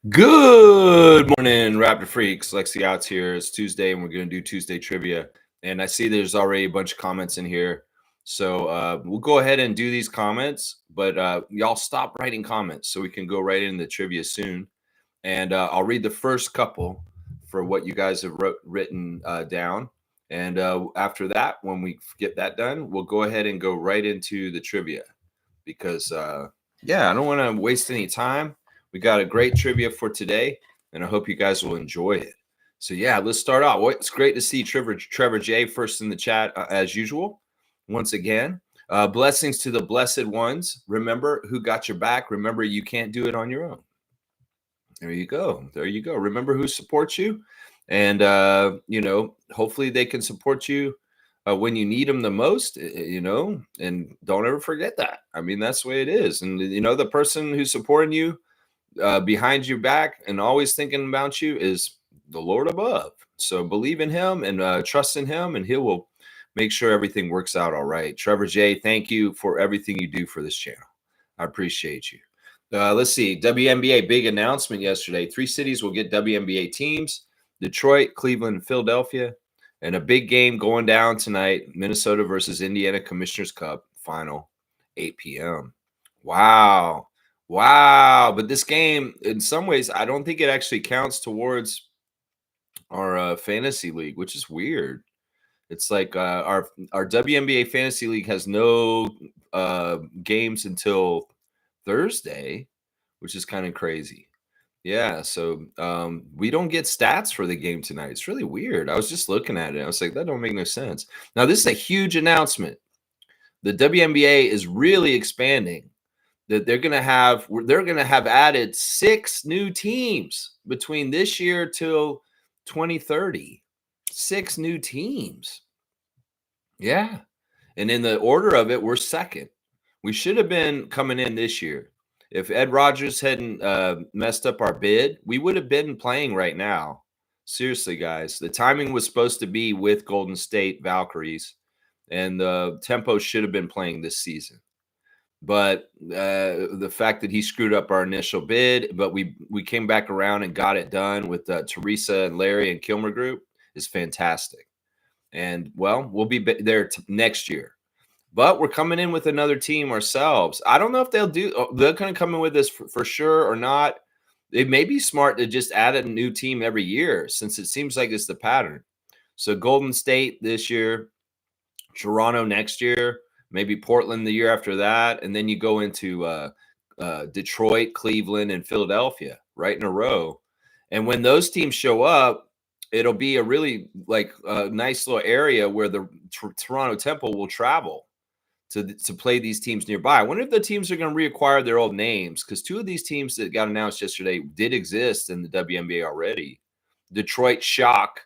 Good morning, Raptor Freaks. Lexi out here. It's Tuesday, and we're going to do Tuesday trivia. And I see there's already a bunch of comments in here. So we'll go ahead and do these comments, but y'all stop writing comments so we can go right into the trivia soon. And I'll read the first couple for what you guys have written down. And after that, when we get that done, we'll go ahead and go right into the trivia because, yeah, I don't want to waste any time. We got a great trivia for today, and I hope you guys will enjoy it. So, yeah, let's start out. Well, it's great to see Trevor J first in the chat, as usual. Once again, blessings to the blessed ones. Remember who got your back. Remember, you can't do it on your own. There you go. There you go. Remember who supports you. And, hopefully they can support you when you need them the most, and don't ever forget that. I mean, that's the way it is. And, the person who's supporting you behind your back and always thinking about you is the Lord above. So believe in him and trust in him, and he will make sure everything works out all right. Trevor J, thank you for everything you do for this channel. I appreciate you. Let's see. WNBA big announcement yesterday. 3 cities will get WNBA teams: Detroit, Cleveland, Philadelphia. And a big game going down tonight, Minnesota versus Indiana Commissioners Cup final, 8 p.m. Wow. Wow. But this game, in some ways, I don't think it actually counts towards our fantasy league, which is weird. It's like our WNBA fantasy league has no games until Thursday, which is kind of crazy. Yeah, so we don't get stats for the game tonight. It's really weird. I was just looking at it. I was like, that don't make no sense. Now, this is a huge announcement. The WNBA is really expanding. That they're going to have added 6 new teams between this year till 2030. 6 new teams. Yeah. And in the order of it, we're second. We should have been coming in this year. If Ed Rogers hadn't messed up our bid, we would have been playing right now. Seriously, guys. The timing was supposed to be with Golden State Valkyries, and the Tempo should have been playing this season. But the fact that he screwed up our initial bid, but we came back around and got it done with Teresa and Larry and Kilmer Group is fantastic. And, well, we'll be there next year. But we're coming in with another team ourselves. I don't know if they're going to come in with this for sure or not. It may be smart to just add a new team every year, since it seems like it's the pattern. So Golden State this year, Toronto next year, maybe Portland the year after that, and then you go into Detroit, Cleveland, and Philadelphia right in a row. And when those teams show up, it'll be a really nice little area where the Toronto Temple will travel to play these teams nearby. I wonder if the teams are going to reacquire their old names, because 2 of these teams that got announced yesterday did exist in the WNBA already. Detroit Shock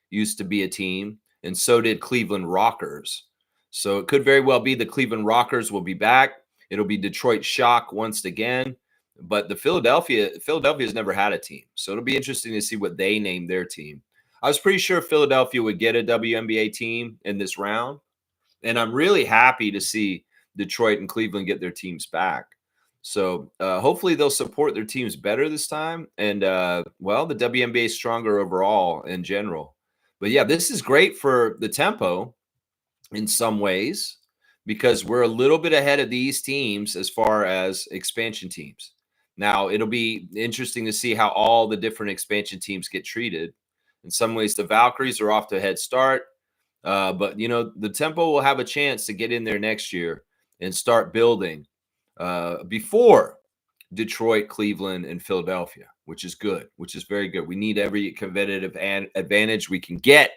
used to be a team, and so did Cleveland Rockers. So it could very well be the Cleveland Rockers will be back. It'll be Detroit Shock once again. But the Philadelphia's never had a team. So it'll be interesting to see what they name their team. I was pretty sure Philadelphia would get a WNBA team in this round. And I'm really happy to see Detroit and Cleveland get their teams back. So hopefully they'll support their teams better this time. And, well, the WNBA is stronger overall in general. But, yeah, this is great for the Tempo in some ways, because we're a little bit ahead of these teams as far as expansion teams. Now, it'll be interesting to see how all the different expansion teams get treated. In some ways, the Valkyries are off to a head start. But, the Tempo will have a chance to get in there next year and start building before Detroit, Cleveland, and Philadelphia, which is good, which is very good. We need every competitive advantage we can get.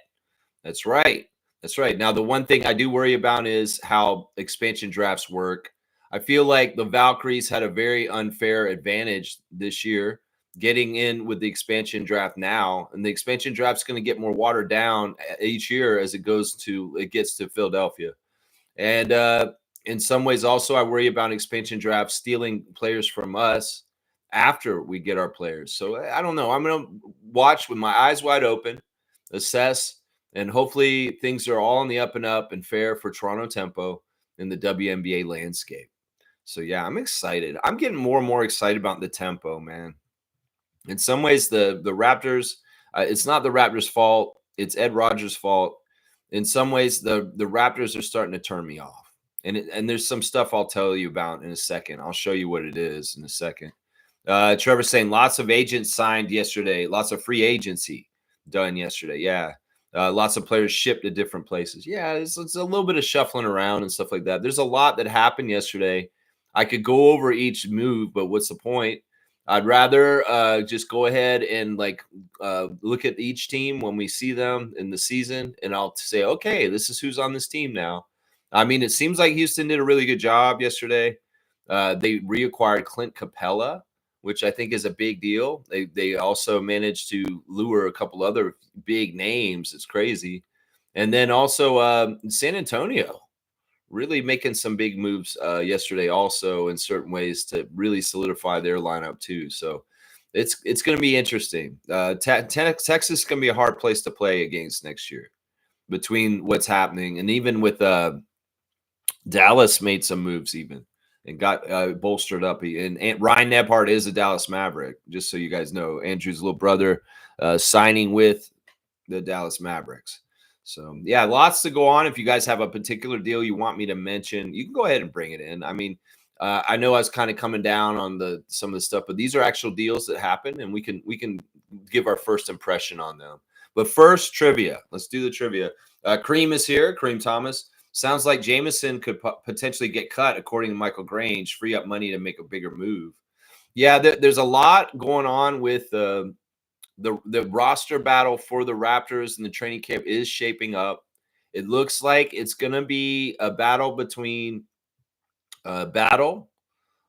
That's right. That's right. Now, the one thing I do worry about is how expansion drafts work. I feel like the Valkyries had a very unfair advantage this year getting in with the expansion draft now, and the expansion draft is going to get more watered down each year as it gets to Philadelphia. And in some ways also, I worry about expansion drafts stealing players from us after we get our players. So I don't know. I'm going to watch with my eyes wide open, assess, and hopefully things are all on the up and up and fair for Toronto Tempo in the WNBA landscape. So yeah, I'm excited. I'm getting more and more excited about the Tempo, man. In some ways, the Raptors, it's not the Raptors' fault. It's Ed Rogers' fault. In some ways, the Raptors are starting to turn me off. And there's some stuff I'll tell you about in a second. I'll show you what it is in a second. Trevor's saying lots of agents signed yesterday. Lots of free agency done yesterday. Yeah. Lots of players shipped to different places. Yeah, it's a little bit of shuffling around and stuff like that. There's a lot that happened yesterday. I could go over each move, but what's the point? I'd rather just go ahead and look at each team when we see them in the season, and I'll say, okay, this is who's on this team now. I mean, it seems like Houston did a really good job yesterday. They reacquired Clint Capella, which I think is a big deal. They also managed to lure a couple other big names. It's crazy. And then also San Antonio really making some big moves yesterday also in certain ways to really solidify their lineup too. So it's going to be interesting. Texas is going to be a hard place to play against next year between what's happening. And even with Dallas made some moves even and got bolstered up. And Ryan Nebhart is a Dallas Maverick, just so you guys know. Andrew's little brother signing with the Dallas Mavericks. So, yeah, lots to go on. If you guys have a particular deal you want me to mention, you can go ahead and bring it in. I mean, I know I was kind of coming down on some of the stuff, but these are actual deals that happen, and we can give our first impression on them. But first, trivia. Let's do the trivia. Kareem is here. Kareem Thomas. Sounds like Jameson could potentially get cut, according to Michael Grange, free up money to make a bigger move. Yeah, there's a lot going on with the roster battle for the Raptors and the training camp is shaping up. It looks like it's going to be a battle between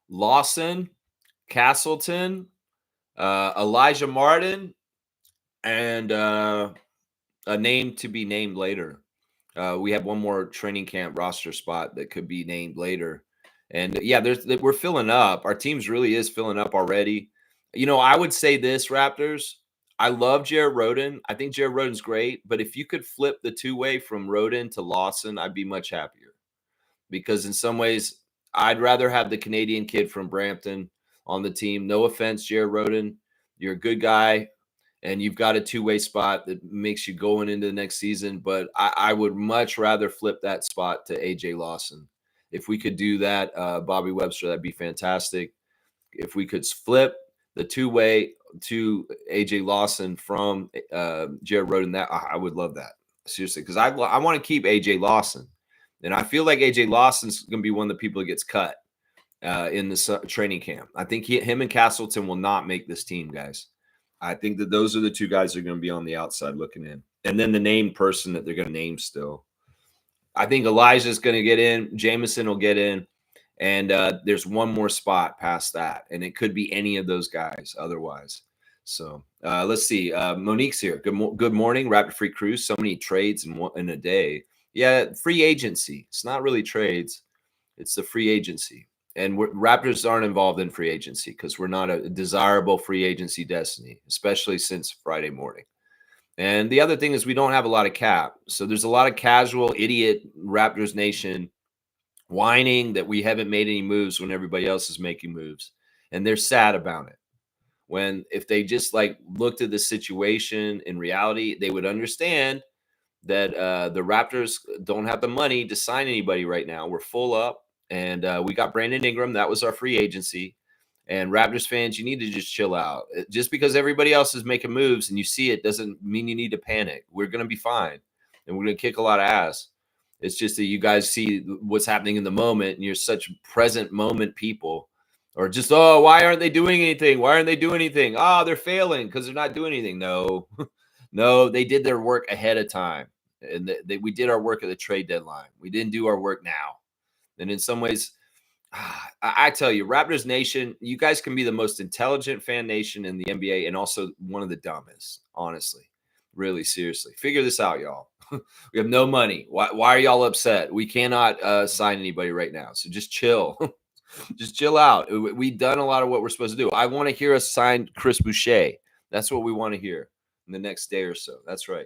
Lawson, Castleton, Elijah Martin, and a name to be named later. We have one more training camp roster spot that could be named later. And yeah, we're filling up. Our teams really is filling up already. You know, I would say this, Raptors. I love Jared Rhoden. I think Jared Rhoden's great, but if you could flip the two-way from Rhoden to Lawson, I'd be much happier. Because in some ways, I'd rather have the Canadian kid from Brampton on the team. No offense, Jared Rhoden. You're a good guy, and you've got a two-way spot that makes you going into the next season. But I would much rather flip that spot to AJ Lawson. If we could do that, Bobby Webster, that'd be fantastic. If we could flip the two-way to AJ Lawson from Jared Rhoden, that I would love that, seriously, because I want to keep AJ Lawson, and I feel like AJ Lawson's going to be one of the people that gets cut in the training camp. I think him and Castleton will not make this team, guys. I think that those are the two guys that are going to be on the outside looking in, and then the named person that they're going to name still. I think Elijah's going to get in. Jameson will get in. And there's one more spot past that, and it could be any of those guys otherwise. So let's see. Monique's here. Good morning, RaptorsFreak Crew. So many trades in a day. Yeah, free agency. It's not really trades. It's the free agency. And Raptors aren't involved in free agency because we're not a desirable free agency destiny, especially since Friday morning. And the other thing is we don't have a lot of cap. So there's a lot of casual idiot Raptors Nation whining that we haven't made any moves when everybody else is making moves, and they're sad about it. When if they just looked at the situation in reality, they would understand that the Raptors don't have the money to sign anybody right now. We're full up, and we got Brandon Ingram. That was our free agency. And Raptors fans, you need to just chill out. Just because everybody else is making moves and you see it doesn't mean you need to panic. We're going to be fine, and we're going to kick a lot of ass. It's just that you guys see what's happening in the moment, and you're such present moment people, or just, oh, why aren't they doing anything? Why aren't they doing anything? Oh, they're failing because they're not doing anything. No, no, they did their work ahead of time, and we did our work at the trade deadline. We didn't do our work now, and in some ways, I tell you, Raptors Nation, you guys can be the most intelligent fan nation in the NBA, and also one of the dumbest. Honestly, really, seriously, figure this out, y'all. We have no money. Why are y'all upset? We cannot sign anybody right now. So just chill. Just chill out. We've done a lot of what we're supposed to do. I want to hear us sign Chris Boucher. That's what we want to hear in the next day or so. That's right.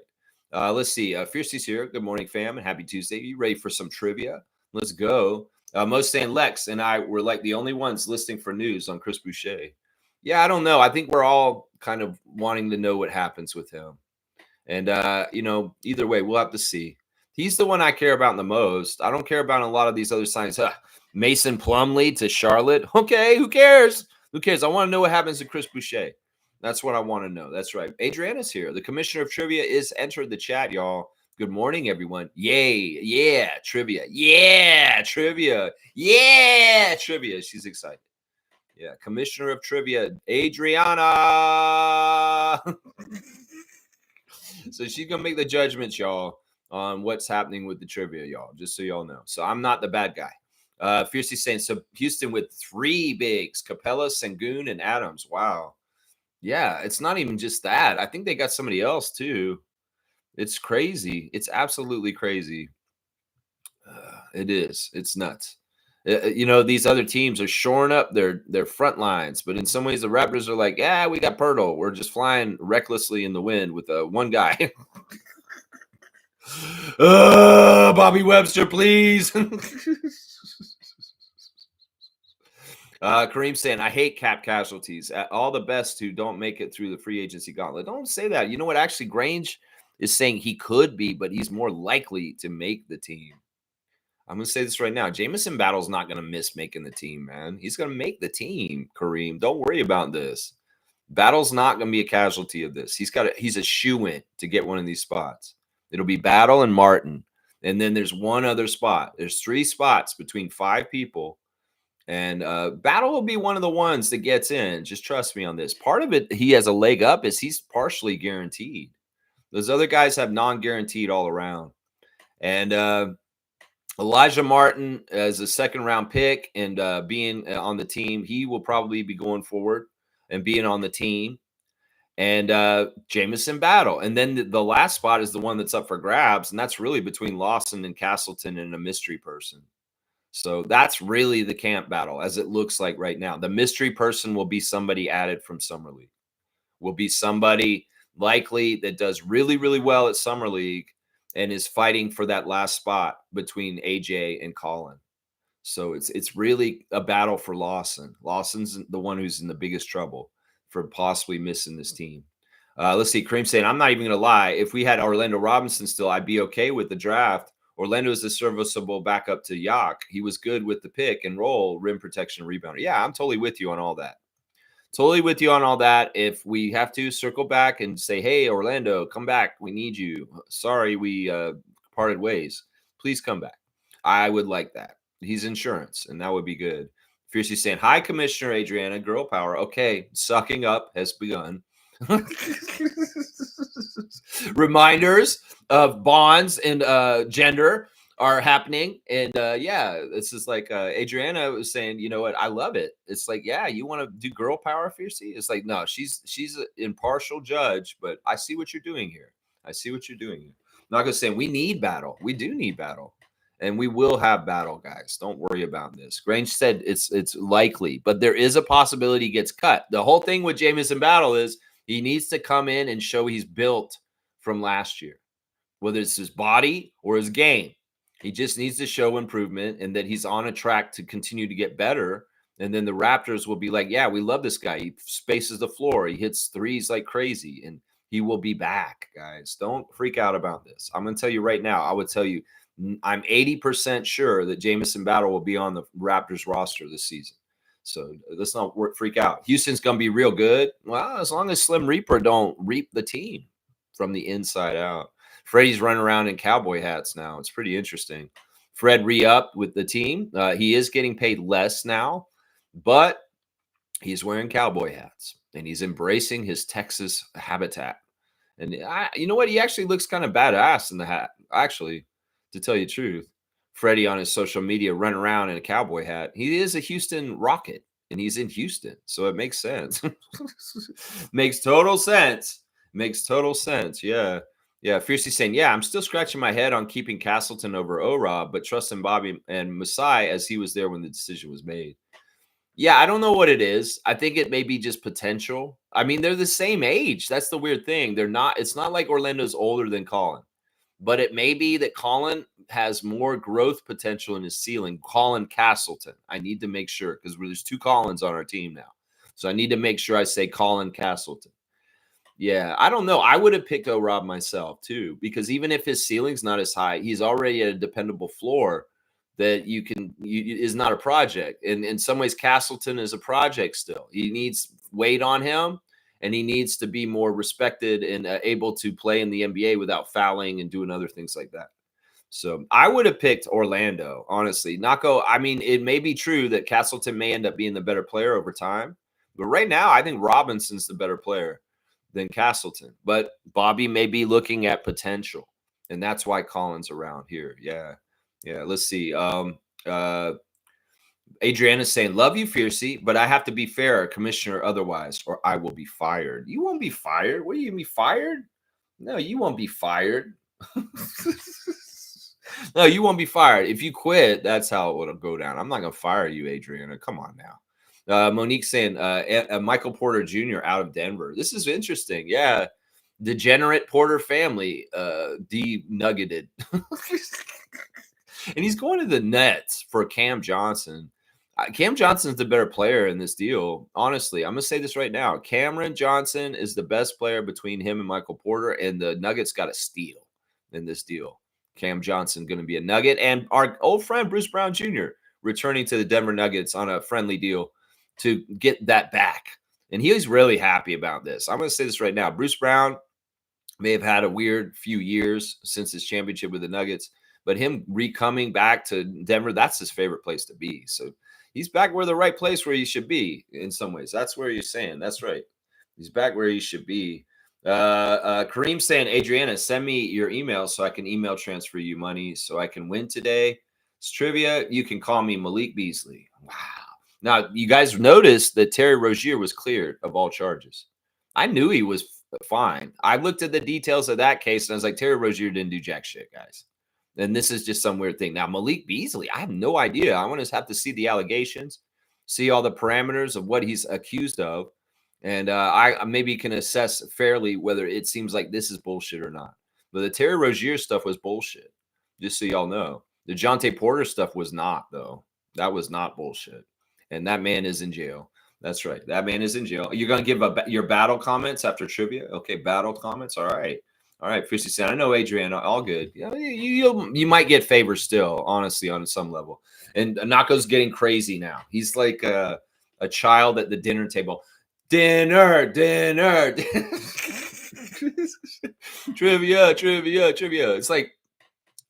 Let's see. Fierce's here. Good morning, fam, and happy Tuesday. You ready for some trivia? Let's go. Most saying Lex and I were like the only ones listening for news on Chris Boucher. Yeah, I don't know. I think we're all kind of wanting to know what happens with him. And either way, we'll have to see. He's the one I care about the most. I don't care about a lot of these other signs. Mason Plumlee to Charlotte. Okay, who cares? Who cares? I want to know what happens to Chris Boucher. That's what I want to know. That's right. Adriana's here. The commissioner of trivia is entered the chat, y'all. Good morning, everyone. Yay. Yeah. Trivia. Yeah. Trivia. Yeah. Trivia. She's excited. Yeah. Commissioner of trivia, Adriana. So she's gonna make the judgments, y'all, on what's happening with the trivia, y'all. Just so y'all know. So I'm not the bad guy. Fiercely saying so. Houston with 3 bigs: Capella, Sengun, and Adams. Wow. Yeah, it's not even just that. I think they got somebody else too. It's crazy. It's absolutely crazy. It is. It's nuts. These other teams are shoring up their front lines, but in some ways, the Raptors are like, yeah, we got Pirtle. We're just flying recklessly in the wind with one guy. Bobby Webster, please. Kareem saying, I hate cap casualties. All the best who don't make it through the free agency gauntlet. Don't say that. You know what? Actually, Grange is saying he could be, but he's more likely to make the team. I'm going to say this right now. Jamison Battle's not going to miss making the team, man. He's going to make the team, Kareem. Don't worry about this. Battle's not going to be a casualty of this. He's a shoe-in to get one of these spots. It'll be Battle and Martin. And then there's one other spot. There's 3 spots between 5 people. And Battle will be one of the ones that gets in. Just trust me on this. Part of it, he has a leg up, is he's partially guaranteed. Those other guys have non-guaranteed all around. And Elijah Martin as a 2nd-round pick and being on the team, he will probably be going forward and being on the team. And Jamison Battle. And then the last spot is the one that's up for grabs, and that's really between Lawson and Castleton and a mystery person. So that's really the camp battle as it looks like right now. The mystery person will be somebody added from Summer League. Will be somebody likely that does really, really well at Summer League and is fighting for that last spot between AJ and Colin. So it's really a battle for Lawson. Lawson's the one who's in the biggest trouble for possibly missing this team. Let's see. Kareem saying, I'm not even going to lie. If we had Orlando Robinson still, I'd be okay with the draft. Orlando is a serviceable backup to Yak. He was good with the pick and roll, rim protection, rebounder. Yeah, I'm totally with you on all that. Totally with you on all that. If we have to circle back and say, hey, Orlando, come back. We need you. Sorry, we parted ways. Please come back. I would like that. He's insurance, and that would be good. Fiercely saying, hi, Commissioner Adriana, girl power. Okay, sucking up has begun. Reminders of bonds and gender are happening. And this is like Adriana was saying, you know what? I love it. It's like, yeah, you want to do girl power, Fiercey? It's like, no, she's an impartial judge, but I see what you're doing here. I see what you're doing here. I'm not gonna say we need battle. We do need battle. And we will have battle, guys. Don't worry about this. Grange said it's likely, but there is a possibility he gets cut. The whole thing with Jamison Battle is he needs to come in and show he's built from last year, whether it's his body or his game. He just needs to show improvement and that he's on a track to continue to get better. And then the Raptors will be like, yeah, we love this guy. He spaces the floor. He hits threes like crazy, and he will be back, guys. Don't freak out about this. I'm going to tell you right now. I would tell you, I'm 80% sure that Jamison Battle will be on the Raptors roster this season. So let's not freak out. Houston's going to be real good. Well, as long as Slim Reaper don't reap the team from the inside out. Freddie's running around in cowboy hats now. It's pretty interesting. Fred re-upped with the team. He is getting paid less now, but he's wearing cowboy hats, and he's embracing his Texas habitat. And you know what? He actually looks kind of badass in the hat, actually, to tell you the truth. Freddie on his social media running around in a cowboy hat. He is a Houston Rocket, and he's in Houston, so it makes sense. Makes total sense. Makes total sense. Yeah. Yeah. Fiercely saying, yeah, I'm still scratching my head on keeping Castleton over O-Rob, but trusting Bobby and Masai as he was there when the decision was made. Yeah, I don't know what it is. I think it may be just potential. I mean, they're the same age. That's the weird thing. They're not, it's not like Orlando's older than Colin, but it may be that Colin has more growth potential in his ceiling. Colin Castleton. I need to make sure because there's 2 Collins on our team now. So I need to make sure I say Colin Castleton. Yeah, I don't know. I would have picked O-Rob myself too, because even if his ceiling's not as high, he's already at a dependable floor that is not a project. And in some ways, Castleton is a project still. He needs weight on him, and he needs to be more respected and able to play in the NBA without fouling and doing other things like that. So I would have picked Orlando, honestly. Nako, I mean, it may be true that Castleton may end up being the better player over time, but right now, I think Robinson's the better player than Castleton. But Bobby may be looking at potential, and that's why Colin's around here. Yeah. Let's see. Adriana's saying, "Love you, Fiercey, but I have to be fair, Commissioner, otherwise, or I will be fired." You won't be fired. What are you gonna be fired? No, you won't be fired. No, you won't be fired. If you quit, that's how it will go down. I'm not gonna fire you, Adriana. Come on now. Monique saying Michael Porter Jr. out of Denver. This is interesting. Yeah. Degenerate Porter family de-nuggeted. And he's going to the Nets for Cam Johnson. Cam Johnson's the better player in this deal. Honestly, I'm going to say this right now. Cameron Johnson is the best player between him and Michael Porter, and the Nuggets got a steal in this deal. Cam Johnson going to be a Nugget, and our old friend Bruce Brown Jr. returning to the Denver Nuggets on a friendly deal to get that back. And he was really happy about this. I'm going to say this right now. Bruce Brown may have had a weird few years since his championship with the Nuggets, but him coming back to Denver, that's his favorite place to be. So he's back where the right place where he should be in some ways. That's where you're saying. That's right. He's back where he should be. Kareem saying, Adriana, send me your email so I can email transfer you money so I can win today. It's trivia. You can call me Malik Beasley. Wow. Now, you guys noticed that Terry Rozier was cleared of all charges. I knew he was fine. I looked at the details of that case, and I was like, Terry Rozier didn't do jack shit, guys. And this is just some weird thing. Now, Malik Beasley, I have no idea. I want to have to see the allegations, see all the parameters of what he's accused of, and I maybe can assess fairly whether it seems like this is bullshit or not. But the Terry Rozier stuff was bullshit, just so y'all know. The Jonte Porter stuff was not, though. That was not bullshit. And that man is in jail. That's right. That man is in jail. You're going to give your battle comments after trivia? Okay, battle comments. All right. All right, Fishy said, I know, Adriana, all good. You might get favors still, honestly, on some level. And Nako's getting crazy now. He's like a child at the dinner table. Dinner. Trivia. It's like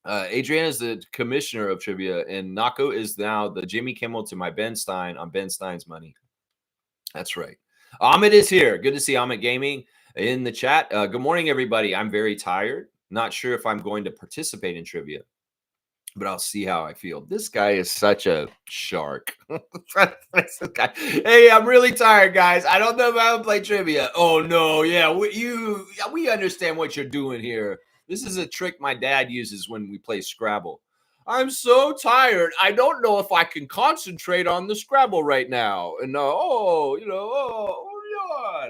Adriana is the commissioner of trivia, and Nako is now the Jimmy Kimmel to my Ben Stein on Ben Stein's money. That's right. Ahmed is here. Good to see Ahmed Gaming in the chat. Good morning, everybody. I'm very tired. Not sure if I'm going to participate in trivia, but I'll see how I feel. This guy is such a shark. Hey, I'm really tired, guys. I don't know if I will play trivia. Oh, no. Yeah, we understand what you're doing here. This is a trick my dad uses when we play Scrabble. I'm so tired. I don't know if I can concentrate on the Scrabble right now. And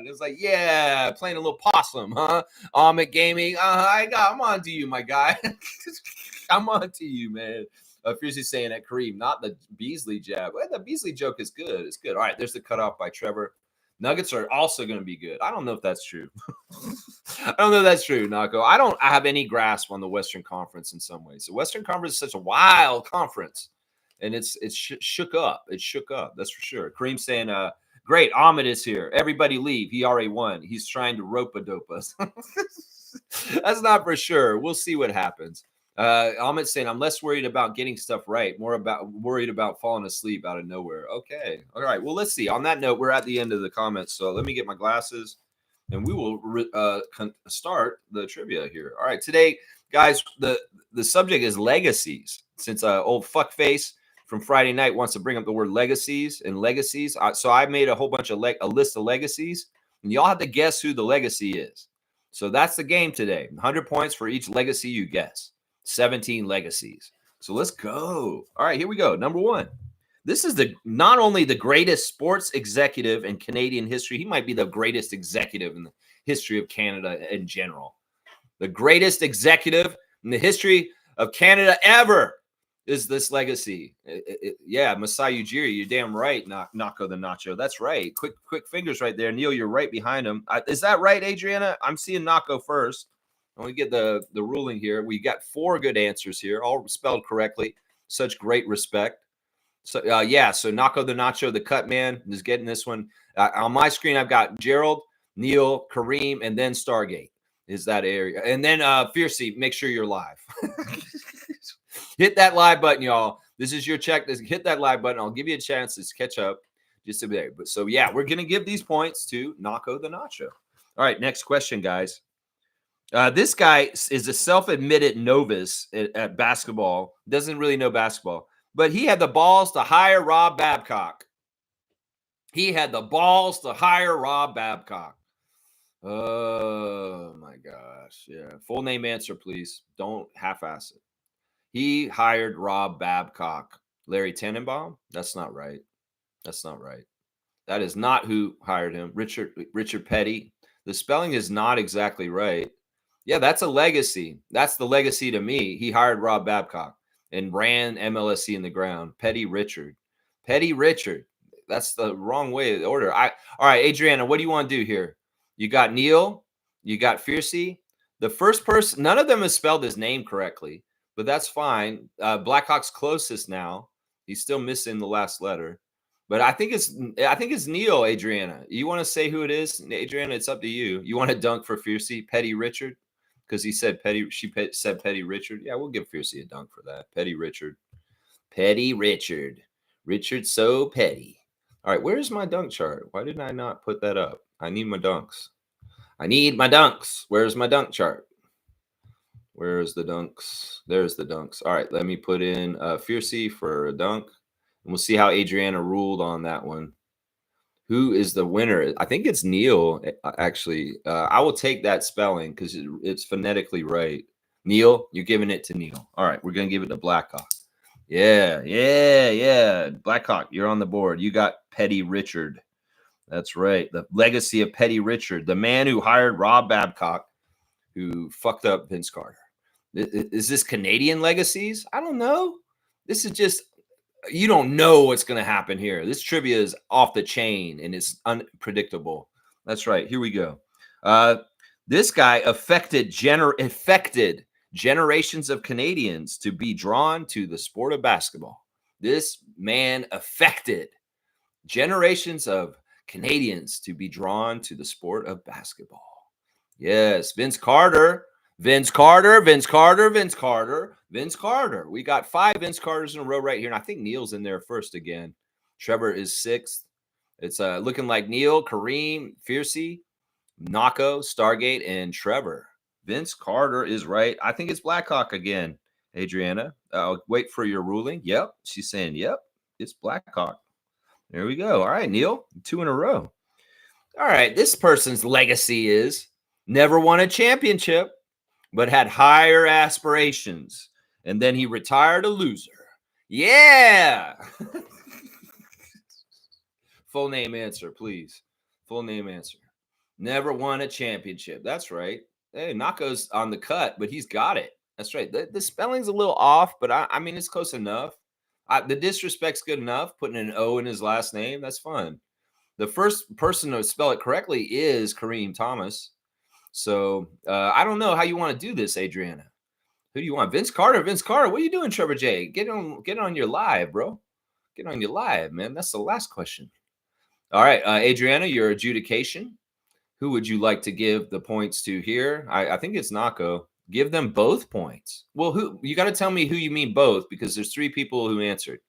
it's like, yeah, playing a little possum, huh? Ahmed Gaming. I'm on to you, my guy. I'm on to you, man. Fiercely saying at Kareem, not the Beasley jab. Well, the Beasley joke is good. It's good. All right, there's the cutoff by Trevor. Nuggets are also going to be good. I don't know if that's true. I don't know if that's true, Nako. I don't have any grasp on the Western Conference in some ways. The Western Conference is such a wild conference, and it's shook up. It's shook up. That's for sure. Kareem saying, great, Ahmed is here. Everybody leave. He already won. He's trying to rope-a-dope us. That's not for sure. We'll see what happens. Ahmed saying, I'm less worried about getting stuff right, more worried about falling asleep out of nowhere. Okay. All right. Well, let's see. On that note, we're at the end of the comments. So let me get my glasses and we will start the trivia here. All right. Today, guys, the subject is legacies. Since old fuckface from Friday night wants to bring up the word legacies and legacies. So I made a whole bunch of a list of legacies, and y'all have to guess who the legacy is. So that's the game today. 100 points for each legacy you guess. 17 legacies. So let's go. All right, here we go. Number one. This is not only the greatest sports executive in Canadian history, he might be the greatest executive in the history of Canada in general. The greatest executive in the history of Canada ever. is this legacy. Yeah, Masai Ujiri, you're damn right. Nako the Nacho. That's right. Quick fingers right there. Neil, you're right behind him. Is that right, Adriana? I'm seeing Nako first. Let me get the ruling here. We got 4 good answers here, all spelled correctly. Such great respect. So yeah, so Nako the Nacho, the cut man, is getting this one. On my screen, I've got Gerald, Neil, Kareem, and then Stargate is that area. And then Fiercey, make sure you're live. Hit that live button, y'all. This is your check. Hit that live button. I'll give you a chance to catch up just a bit. But so yeah, we're gonna give these points to Nako the Nacho. All right, next question, guys. This guy is a self-admitted novice at basketball. Doesn't really know basketball, but he had the balls to hire Rob Babcock. He had the balls to hire Rob Babcock. Oh my gosh. Yeah. Full name answer, please. Don't half-ass it. He hired Rob Babcock. Larry Tannenbaum? That's not right. That's not right. That is not who hired him. Richard Petty. The spelling is not exactly right. Yeah, that's a legacy. That's the legacy to me. He hired Rob Babcock and ran MLSC in the ground. Petty Richard. That's the wrong way of the order. All right, Adriana, what do you want to do here? You got Neil, you got Fiercey. The first person, none of them has spelled his name correctly, but that's fine. Blackhawk's closest now. He's still missing the last letter. But I think it's Neil, Adriana. You want to say who it is? Adriana, it's up to you. You want to dunk for Fiercey? Petty Richard? Because he said Petty, said Petty Richard. Yeah, we'll give Fiercey a dunk for that. Petty Richard. Petty Richard. Richard so petty. All right, where's my dunk chart? Why didn't I not put that up? I need my dunks. Where's my dunk chart? Where's the dunks? There's the dunks. All right, let me put in Fiercey for a dunk. And we'll see how Adriana ruled on that one. Who is the winner? I think it's Neil, actually. I will take that spelling because it's phonetically right. Neil, you're giving it to Neil. All right, we're going to give it to Blackhawk. Yeah. Blackhawk, you're on the board. You got Petty Richard. That's right. The legacy of Petty Richard, the man who hired Rob Babcock, who fucked up Vince Carter. Is this Canadian legacies? I don't know. This is just, you don't know what's going to happen here. This trivia is off the chain and it's unpredictable. That's right. Here we go. This guy affected generations of Canadians to be drawn to the sport of basketball. This man affected generations of Canadians to be drawn to the sport of basketball. Yes, Vince Carter. We got 5 Vince Carters in a row right here. And I think Neil's in there first again. Trevor is 6th. It's looking like Neil, Kareem, Fiercey, Nako, Stargate, and Trevor. Vince Carter is right. I think it's Blackhawk again, Adriana. I'll wait for your ruling. Yep. She's saying, yep, it's Blackhawk. There we go. All right, Neil, 2 in a row. All right, this person's legacy is never won a championship, but had higher aspirations. And then he retired a loser. Yeah. Full name answer, please. Full name answer. Never won a championship. That's right. Hey, Nako's on the cut, but he's got it. That's right. The spelling's a little off, but I mean, it's close enough. The disrespect's good enough. Putting an O in his last name, that's fun. The first person to spell it correctly is Kareem Thomas. So I don't know how you want to do this, Adriana. Who do you want? Vince Carter? What are you doing, Trevor J? Get on your live, bro. Get on your live, man. That's the last question. All right, Adriana, your adjudication. Who would you like to give the points to here? I think it's Nako. Give them both points. Well, who? You got to tell me who you mean both, because there's 3 people who answered.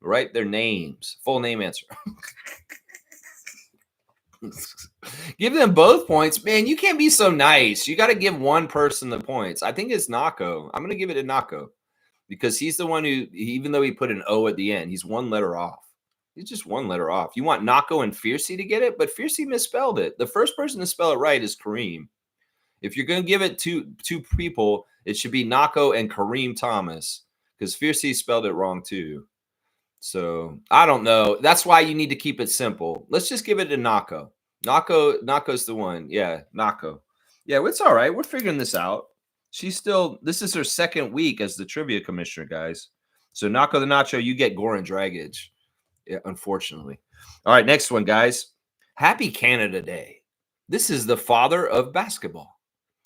Write their names. Full name answer. Give them both points. Man, you can't be so nice. You got to give one person the points. I think it's Nako. I'm going to give it to Nako because he's the one who, even though he put an O at the end, he's 1 letter off. He's just 1 letter off. You want Nako and Fiercey to get it, but Fiercey misspelled it. The first person to spell it right is Kareem. If you're going to give it to 2 people, it should be Nako and Kareem Thomas because Fiercey spelled it wrong too. So I don't know. That's why you need to keep it simple. Let's just give it to Nako. Nako's the one. Yeah, Nako. Yeah, it's all right. We're figuring this out. This is her 2nd week as the trivia commissioner, guys. So Nacho the Nacho, you get Goran Dragic, yeah, unfortunately. All right, next one, guys. Happy Canada Day. This is the father of basketball.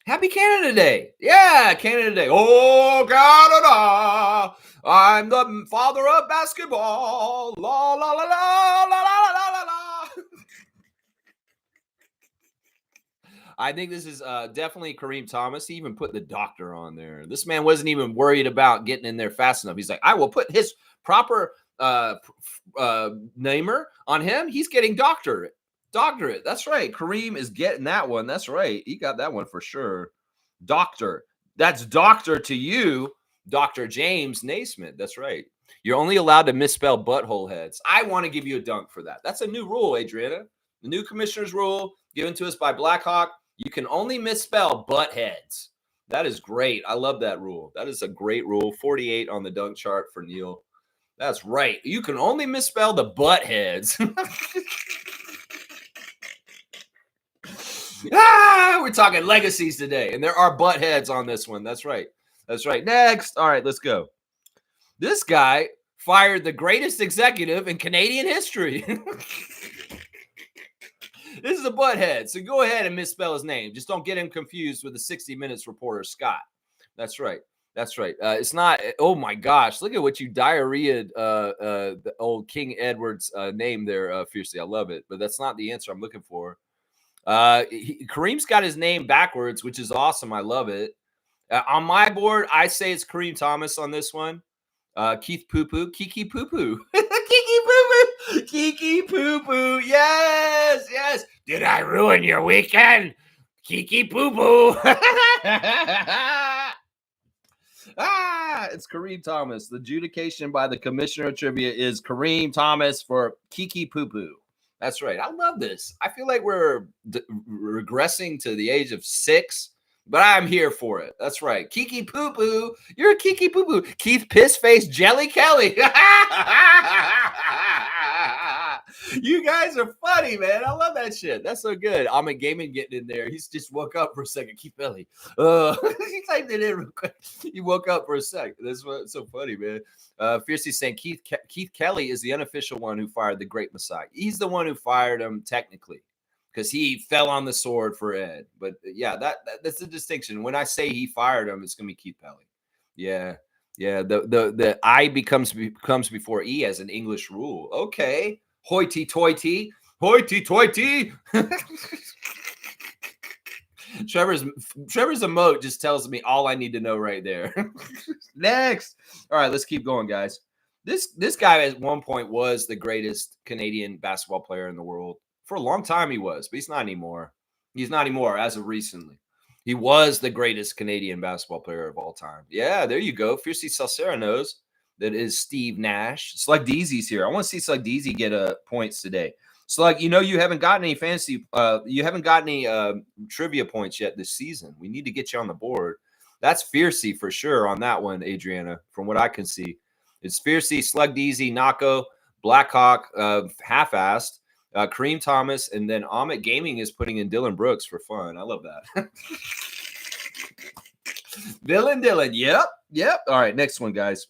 Happy Canada Day. Yeah, Canada Day. Oh, Canada. I'm the father of basketball. La, la, la, la, la, la, la, la, la. I think this is definitely Kareem Thomas. He even put the doctor on there. This man wasn't even worried about getting in there fast enough. He's like, I will put his proper namer on him. He's getting doctorate. Doctorate. That's right. Kareem is getting that one. That's right. He got that one for sure. Doctor. That's doctor to you, Dr. James Naismith. That's right. You're only allowed to misspell butthole heads. I want to give you a dunk for that. That's a new rule, Adriana. The new commissioner's rule given to us by Blackhawk. You can only misspell butt heads. That is great. I love that rule. That is a great rule. 48 on the dunk chart for Neil. That's right. You can only misspell the butt heads. We're talking legacies today, and there are butt heads on this one. That's right. That's right. Next. All right, let's go. This guy fired the greatest executive in Canadian history. This is a butthead, so go ahead and misspell his name. Just don't get him confused with the 60 Minutes reporter, Scott. That's right. That's right. It's not, oh my gosh, look at what you diarrheaed the old King Edward's name there, Fiercely. I love it, but that's not the answer I'm looking for. Kareem's got his name backwards, which is awesome. I love it. On my board, I say it's Kareem Thomas on this one. Keith Poo-Poo, Kiki Poo-Poo. Kiki Poo-Poo, Kiki Poo-Poo. Yes, yes. Did I ruin your weekend? Kiki Poo-Poo. It's Kareem Thomas. The adjudication by the commissioner of trivia is Kareem Thomas for Kiki Poo-Poo. That's right. I love this. I feel like we're regressing to the age of 6. But I'm here for it. That's right. Kiki Poo Poo. You're a Kiki Poo Poo. Keith Pissface Jelly Kelly. You guys are funny, man. I love that shit. That's so good. I'm a gaming getting in there. He's just woke up for a second. Keith Kelly. He typed it in real quick. He woke up for a second. That's what's so funny, man. Fiercely saying Keith Kelly is the unofficial one who fired the Great Messiah. He's the one who fired him technically, because he fell on the sword for Ed. But yeah, that's the distinction. When I say he fired him, it's gonna be Keith Pelly. Yeah. The I comes before E as an English rule. Okay. Hoity toity. Hoity toity. Trevor's emote just tells me all I need to know right there. Next. All right, let's keep going, guys. This guy at one point was the greatest Canadian basketball player in the world. For a long time he was, but he's not anymore. He's not anymore as of recently. He was the greatest Canadian basketball player of all time. Yeah, there you go. Fiercely Salcera knows that is Steve Nash. Slug Deezy's here. I want to see Slug Deezy get points today. Slug, you haven't gotten any you haven't gotten any trivia points yet this season. We need to get you on the board. That's Fiercey for sure on that one, Adriana, from what I can see. It's Fiercey, Slug Deezy, Nako, Blackhawk, half-assed. Kareem Thomas, and then Amit Gaming is putting in Dylan Brooks for fun. I love that. Dylan. Yep. All right, next one, guys.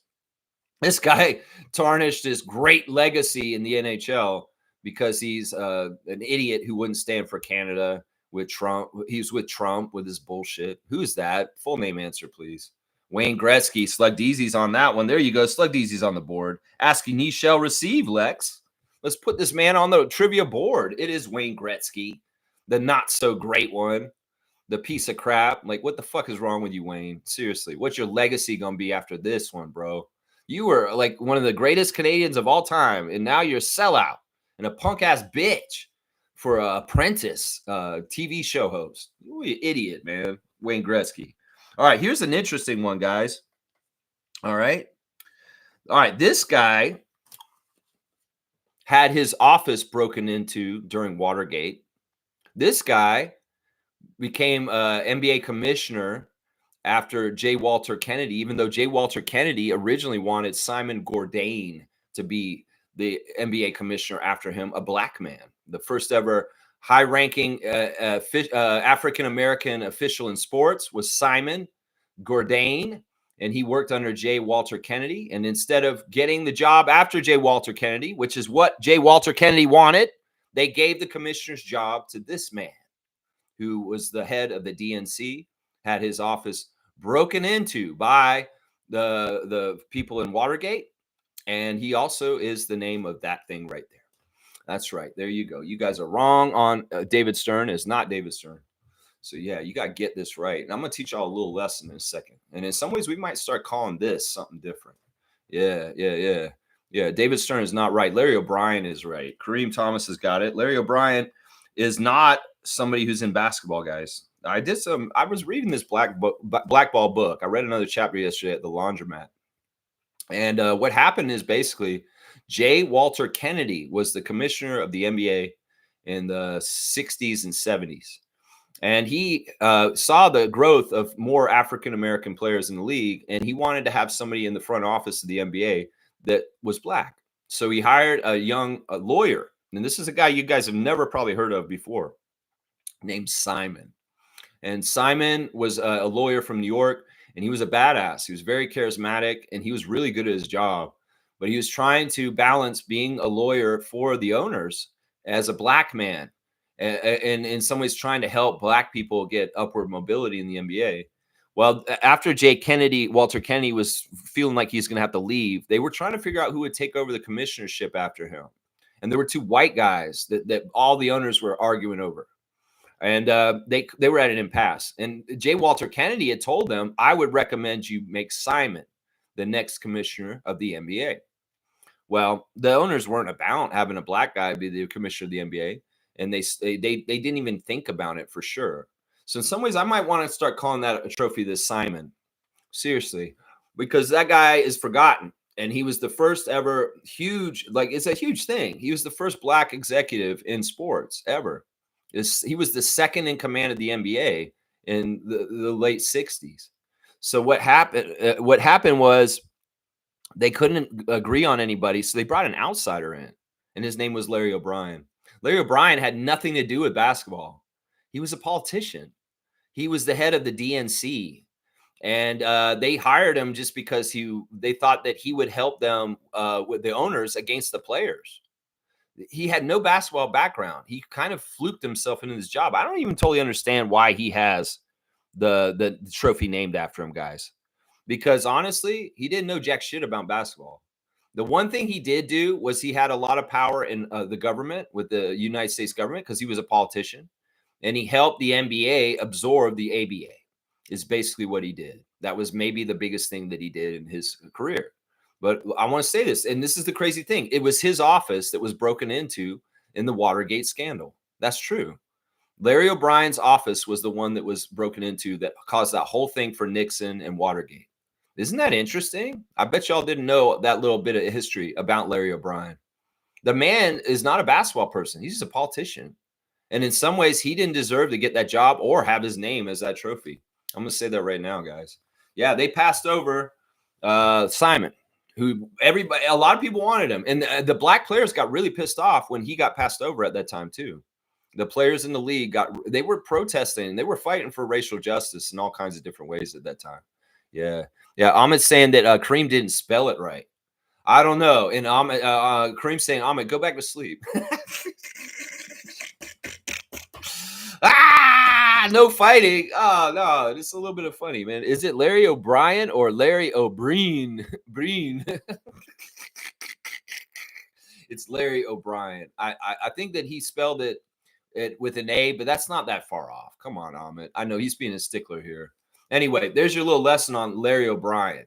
This guy tarnished his great legacy in the NHL because he's an idiot who wouldn't stand for Canada with Trump. He's with Trump with his bullshit. Who's that? Full name answer, please. Wayne Gretzky. Slug Deezy's on that one. There you go. Slug Deezy's on the board. Asking ye shall receive, Lex. Let's put this man on the trivia board. It is Wayne Gretzky, the not so great one, the piece of crap. Like, what the fuck is wrong with you, Wayne? Seriously, what's your legacy going to be after this one, bro? You were like one of the greatest Canadians of all time, and now you're a sellout and a punk ass bitch for an apprentice TV show host. You idiot, man. Wayne Gretzky. All right, here's an interesting one, guys. All right. This guy had his office broken into during Watergate. This guy became NBA commissioner after J. Walter Kennedy, even though J. Walter Kennedy originally wanted Simon Bourdain to be the NBA commissioner after him, a black man. The first ever high-ranking African-American official in sports was Simon Bourdain, and he worked under J. Walter Kennedy. And instead of getting the job after J. Walter Kennedy, which is what J. Walter Kennedy wanted, they gave the commissioner's job to this man, who was the head of the DNC, had his office broken into by the people in Watergate. And he also is the name of that thing right there. That's right. There you go. You guys are wrong on David Stern is not David Stern. So yeah, you got to get this right. And I'm going to teach y'all a little lesson in a second. And in some ways, we might start calling this something different. Yeah. David Stern is not right. Larry O'Brien is right. Kareem Thomas has got it. Larry O'Brien is not somebody who's in basketball, guys. I was reading this blackball book. I read another chapter yesterday at the laundromat. And what happened is basically J. Walter Kennedy was the commissioner of the NBA in the 60s and 70s. And he saw the growth of more African-American players in the league, and he wanted to have somebody in the front office of the NBA that was black. So he hired a lawyer, and this is a guy you guys have never probably heard of before, named Simon. And Simon was a lawyer from New York, and he was a badass. He was very charismatic, and he was really good at his job. But he was trying to balance being a lawyer for the owners as a black man, and in some ways trying to help black people get upward mobility in the NBA. Well, after Walter Kennedy was feeling like he's going to have to leave, they were trying to figure out who would take over the commissionership after him. And there were two white guys that all the owners were arguing over. And they were at an impasse. And J. Walter Kennedy had told them, I would recommend you make Simon the next commissioner of the NBA. Well, the owners weren't about having a black guy be the commissioner of the NBA. And they didn't even think about it for sure. So in some ways, I might want to start calling that a trophy this Simon. Seriously, because that guy is forgotten. And he was the first ever it's a huge thing. He was the first black executive in sports ever. He was the second in command of the NBA in the late 60s. So what happened was they couldn't agree on anybody. So they brought an outsider in, and his name was Larry O'Brien. Larry O'Brien had nothing to do with basketball. He was a politician. He was the head of the DNC. And they hired him just because they thought that he would help them with the owners against the players. He had no basketball background. He kind of fluked himself into this job. I don't even totally understand why he has the trophy named after him, guys. Because honestly, he didn't know jack shit about basketball. The one thing he did do was he had a lot of power in the government with the United States government because he was a politician. And he helped the NBA absorb the ABA is basically what he did. That was maybe the biggest thing that he did in his career. But I want to say this, and this is the crazy thing. It was his office that was broken into in the Watergate scandal. That's true. Larry O'Brien's office was the one that was broken into that caused that whole thing for Nixon and Watergate. Isn't that interesting? I bet y'all didn't know that little bit of history about Larry O'Brien. The man is not a basketball person. He's just a politician. And in some ways, he didn't deserve to get that job or have his name as that trophy. I'm going to say that right now, guys. Yeah, they passed over Simon, who a lot of people wanted him. And the black players got really pissed off when he got passed over at that time, too. The players in the league they were protesting. They were fighting for racial justice in all kinds of different ways at that time. Yeah. Ahmed's saying that Kareem didn't spell it right. I don't know. And Kareem's saying, Ahmed, go back to sleep. No fighting. Oh, no. It's a little bit of funny, man. Is it Larry O'Brien or Larry O'Brien? Breen. It's Larry O'Brien. I think that he spelled it with an A, but that's not that far off. Come on, Ahmed. I know he's being a stickler here. Anyway, there's your little lesson on Larry O'Brien.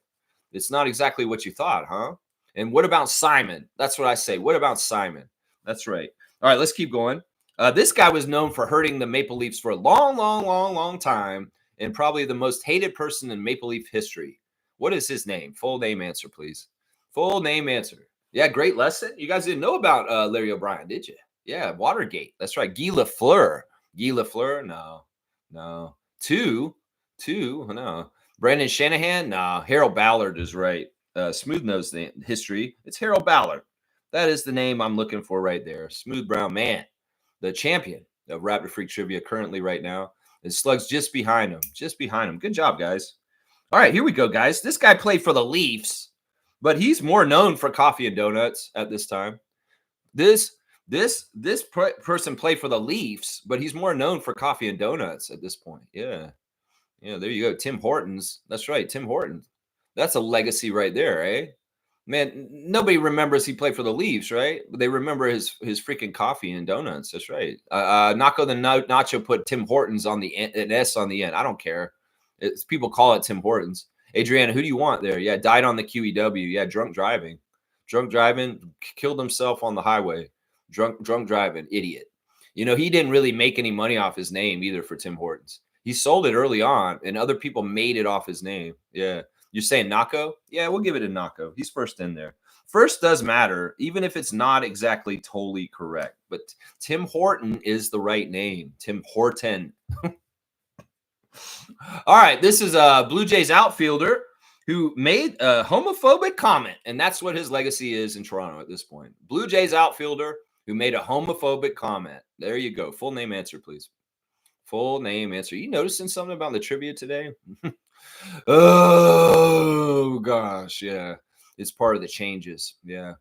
It's not exactly what you thought, huh? And what about Simon? That's what I say. What about Simon? That's right. All right, let's keep going. This guy was known for hurting the Maple Leafs for a long time, and probably the most hated person in Maple Leaf history. What is his name? Full name answer, please. Full name answer. Yeah, great lesson. You guys didn't know about Larry O'Brien, did you? Yeah, Watergate. That's right. Guy Lafleur. Guy Lafleur? No. Two? No. Brandon Shanahan? No. Harold Ballard is right. Smooth knows the history. It's Harold Ballard. That is the name I'm looking for right there. Smooth Brown Man. The champion of Raptor Freak Trivia currently right now. And Slug's just behind him. Good job, guys. All right, here we go, guys. This guy played for the Leafs, but he's more known for coffee and donuts at this time. This person played for the Leafs, but he's more known for coffee and donuts at this point. Yeah. Yeah, there you go. Tim Hortons. That's right, Tim Hortons. That's a legacy right there, eh? Man, nobody remembers he played for the Leafs, right? They remember his freaking coffee and donuts. That's right. Nacho the Nacho put Tim Hortons on the an S on the end. I don't care. People call it Tim Hortons. Adriana, who do you want there? Yeah, died on the QEW. Yeah, drunk driving. Drunk driving, killed himself on the highway. Drunk driving, idiot. You know, he didn't really make any money off his name either for Tim Hortons. He sold it early on, and other people made it off his name. Yeah. You're saying Naco? Yeah, we'll give it a Naco. He's first in there. First does matter, even if it's not exactly totally correct. But Tim Horton is the right name. Tim Horton. All right, this is a Blue Jays outfielder who made a homophobic comment, and that's what his legacy is in Toronto at this point. Blue Jays outfielder who made a homophobic comment. There you go. Full name answer, please. Full name answer. You noticing something about the trivia today? Oh, gosh. Yeah. It's part of the changes. Yeah.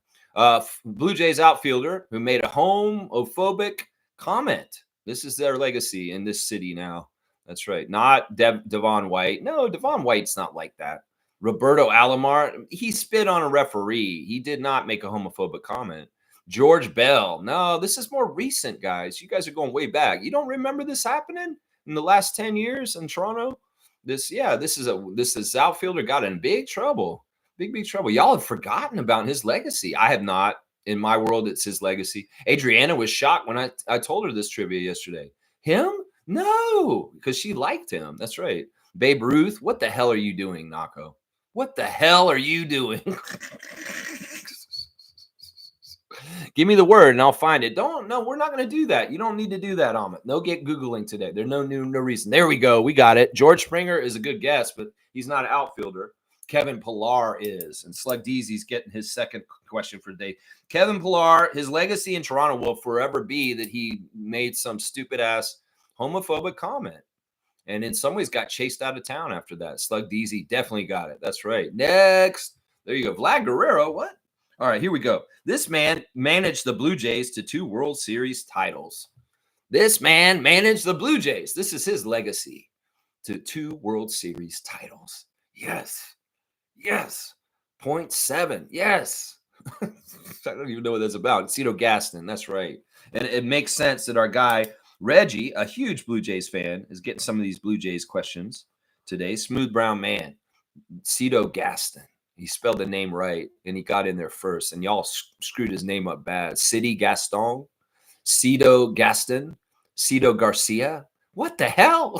Blue Jays outfielder who made a homophobic comment. This is their legacy in this city now. That's right. Not Devon White. No, Devon White's not like that. Roberto Alomar, he spit on a referee. He did not make a homophobic comment. George Bell. No, this is more recent, guys. You guys are going way back. You don't remember this happening in the last 10 years in Toronto? This is outfielder got in big trouble. Big trouble. Y'all have forgotten about his legacy. I have not. In my world, it's his legacy. Adriana was shocked when I told her this trivia yesterday. Him? No, because she liked him. That's right. Babe Ruth, what the hell are you doing, Naco? What the hell are you doing? Give me the word and I'll find it. No, we're not going to do that. You don't need to do that, Amit. No get Googling today. There's no reason. There we go. We got it. George Springer is a good guess, but he's not an outfielder. Kevin Pillar is. And Slug Deezy's getting his second question for the day. Kevin Pillar, his legacy in Toronto will forever be that he made some stupid-ass homophobic comment. And in some ways got chased out of town after that. Slug Deezy definitely got it. That's right. Next. There you go. Vlad Guerrero. What? All right, here we go. This man managed the Blue Jays to 2 World Series titles. This man managed the Blue Jays. This is his legacy to 2 World Series titles. Yes. 0.7. Yes. I don't even know what that's about. Cito Gaston. That's right. And it makes sense that our guy, Reggie, a huge Blue Jays fan, is getting some of these Blue Jays questions today. Smooth Brown Man, Cito Gaston. He spelled the name right, and he got in there first. And y'all screwed his name up bad. City Gaston, Cito Gaston, Cito Garcia. What the hell?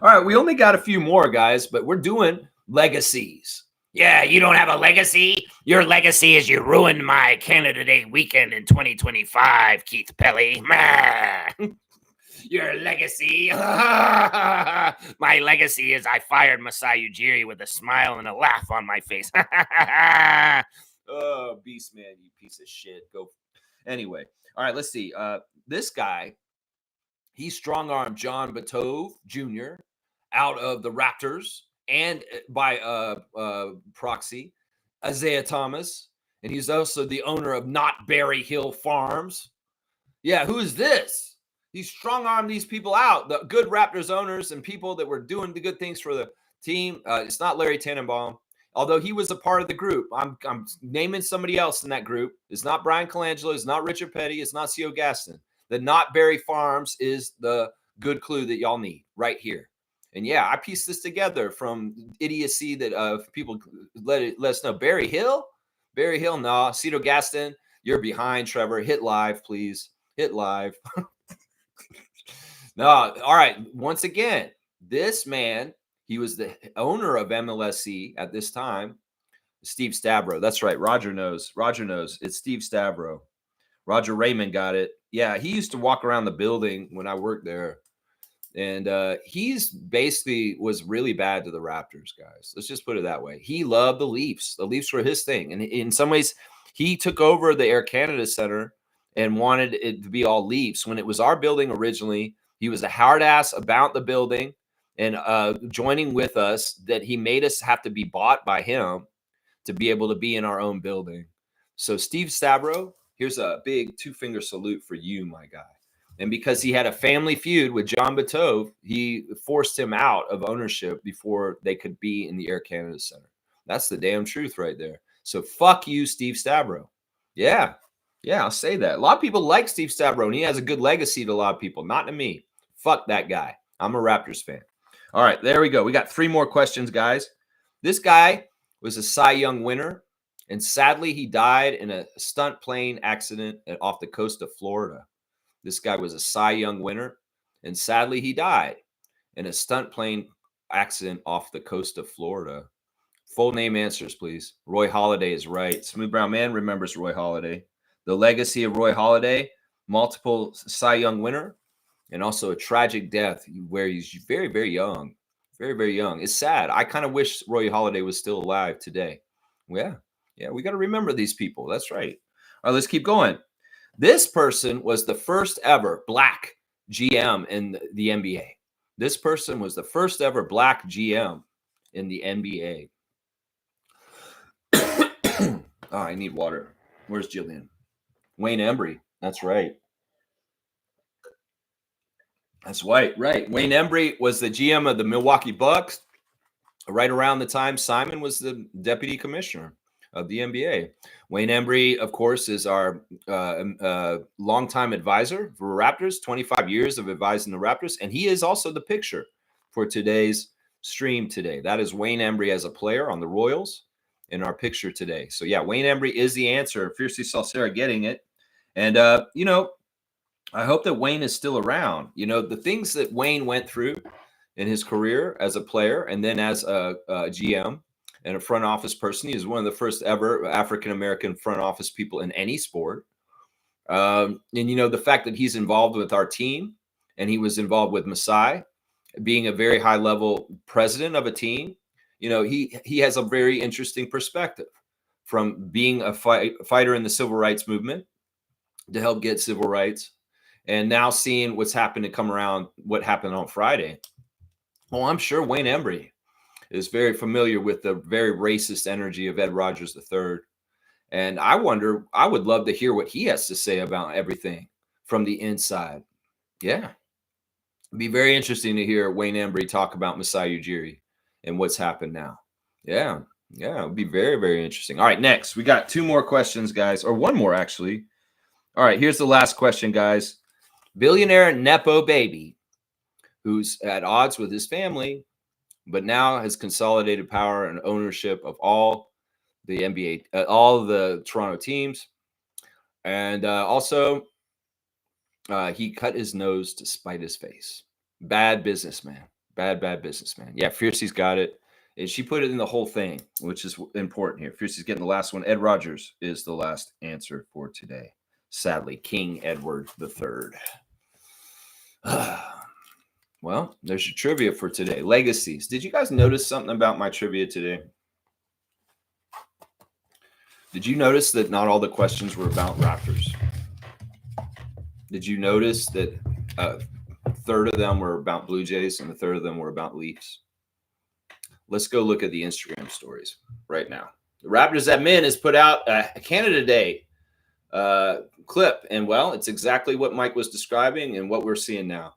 All right, we only got a few more, guys, but we're doing legacies. Yeah, you don't have a legacy? Your legacy is you ruined my Canada Day weekend in 2025, Keith Pelly. Your legacy. My legacy is I fired Masai Ujiri with a smile and a laugh on my face. Oh, Beast Man, you piece of shit. Go. Anyway, all right, let's see. This guy, he strong-armed John Batove Jr. out of the Raptors and by proxy, Isaiah Thomas. And he's also the owner of Not Berry Hill Farms. Yeah, who is this? He strong-armed these people out, the good Raptors owners and people that were doing the good things for the team. It's not Larry Tannenbaum, although he was a part of the group. I'm naming somebody else in that group. It's not Brian Colangelo. It's not Richard Petty. It's not C.O. Gaston. The Not Berry Farms is the good clue that y'all need right here. And yeah, I pieced this together from idiocy that people let us know. Berry Hill? No. Cito Gaston, you're behind, Trevor. Hit live, please. Hit live. No, all right. Once again, this man, he was the owner of MLSC at this time. Steve Stavro. That's right. Roger knows. It's Steve Stavro. Roger Raymond got it. Yeah, he used to walk around the building when I worked there. And he's basically was really bad to the Raptors, guys. Let's just put it that way. He loved the Leafs. The Leafs were his thing. And in some ways, he took over the Air Canada Center and wanted it to be all Leafs. When it was our building originally, he was a hard ass about the building. and joining with us, that he made us have to be bought by him to be able to be in our own building. So Steve Stavro, here's a big 2-finger salute for you, my guy. And because he had a family feud with John Batove, he forced him out of ownership before they could be in the Air Canada Center. That's the damn truth right there. So fuck you, Steve Stavro. Yeah, I'll say that. A lot of people like Steve Stavro, and he has a good legacy to a lot of people. Not to me. Fuck that guy. I'm a Raptors fan. All right, there we go. We got 3 more questions, guys. This guy was a Cy Young winner, and sadly, he died in a stunt plane accident off the coast of Florida. This guy was a Cy Young winner, and sadly, he died in a stunt plane accident off the coast of Florida. Full name answers, please. Roy Halladay is right. Smooth Brown Man remembers Roy Halladay. The legacy of Roy Halladay, multiple Cy Young winner, and also a tragic death where he's very, very young. Very, very young. It's sad. I kind of wish Roy Halladay was still alive today. Yeah, we got to remember these people. That's right. All right, let's keep going. This person was the first ever black GM in the NBA. This person was the first ever black GM in the NBA. Oh, I need water. Where's Jillian? Wayne Embry. That's right. That's right. Wayne Embry was the GM of the Milwaukee Bucks right around the time Simon was the deputy commissioner of the NBA. Wayne Embry, of course, is our longtime advisor for Raptors, 25 years of advising the Raptors. And he is also the picture for today's stream today. That is Wayne Embry as a player on the Royals in our picture today. So, yeah, Wayne Embry is the answer. Fiercely Salsera getting it. And, I hope that Wayne is still around. The things that Wayne went through in his career as a player and then as a GM and a front office person. He was one of the first ever African-American front office people in any sport. And, the fact that he's involved with our team and he was involved with Masai, being a very high-level president of a team, he has a very interesting perspective from being a fighter in the civil rights movement to help get civil rights. And now seeing what's happened to come around, what happened on Friday. Well, I'm sure Wayne Embry is very familiar with the very racist energy of Ed Rogers III. And I would love to hear what he has to say about everything from the inside. Yeah. It'd be very interesting to hear Wayne Embry talk about Masai Ujiri and what's happened now. Yeah. It would be very, very interesting. All right, next. We got 2 more questions, guys, or 1 more, actually. All right, here's the last question, guys. Billionaire Nepo baby, who's at odds with his family, but now has consolidated power and ownership of all the NBA, all the Toronto teams. And also, he cut his nose to spite his face. Bad businessman. Bad businessman. Yeah, Fiercey's got it. And she put it in the whole thing, which is important here. Fiercey's getting the last one. Ed Rogers is the last answer for today. Sadly, King Edward III. Well, there's your trivia for today. Legacies. Did you guys notice something about my trivia today? Did you notice that not all the questions were about Raptors? Did you notice that a third of them were about Blue Jays and a third of them were about Leafs? Let's go look at the Instagram stories right now. The Raptors admin has put out a Canada Day clip, and well, it's exactly what Mike was describing and what we're seeing now.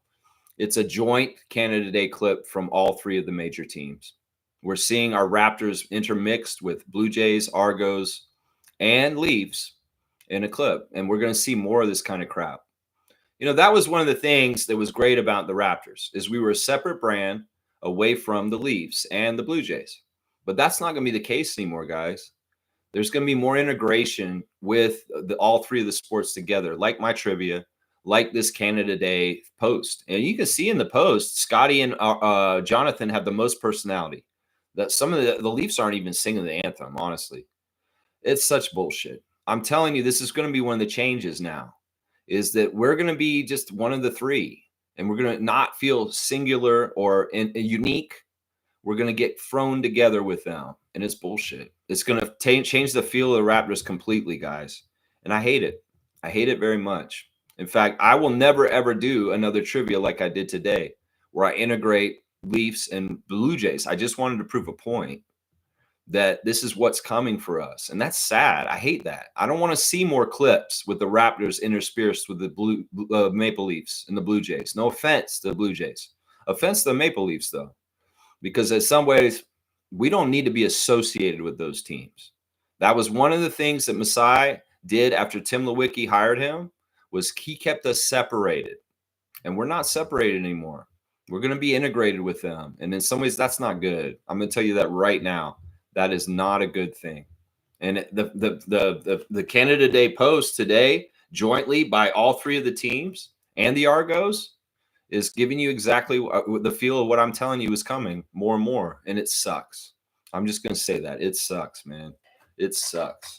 It's a joint Canada Day clip from all 3 of the major teams. We're seeing our Raptors intermixed with Blue Jays, Argos, and Leafs in a clip, and we're going to see more of this kind of crap. That was one of the things that was great about the Raptors is we were a separate brand away from the Leafs and the Blue Jays. But that's not going to be the case anymore, guys. There's going to be more integration with all 3 of the sports together, like my trivia, like this Canada Day post. And you can see in the post, Scotty and Jonathan have the most personality. That some of the Leafs aren't even singing the anthem, honestly. It's such bullshit. I'm telling you, this is going to be one of the changes now, is that we're going to be just one of the 3. And we're going to not feel singular or unique. We're going to get thrown together with them. And it's bullshit. It's going to change the feel of the Raptors completely, guys. And I hate it. I hate it very much. In fact, I will never, ever do another trivia like I did today, where I integrate Leafs and Blue Jays. I just wanted to prove a point that this is what's coming for us. And that's sad. I hate that. I don't want to see more clips with the Raptors interspersed with the Maple Leafs and the Blue Jays. No offense to the Blue Jays. Offense to the Maple Leafs, though, because in some ways, we don't need to be associated with those teams. That was one of the things that Masai did after Tim Lewicki hired him, was he kept us separated. And we're not separated anymore. We're going to be integrated with them. And in some ways, that's not good. I'm going to tell you that right now. That is not a good thing. And the Canada Day post today, jointly by all three of the teams and the Argos, is giving you exactly the feel of what I'm telling you is coming more and more. And it sucks. I'm just going to say that. It sucks, man. It sucks.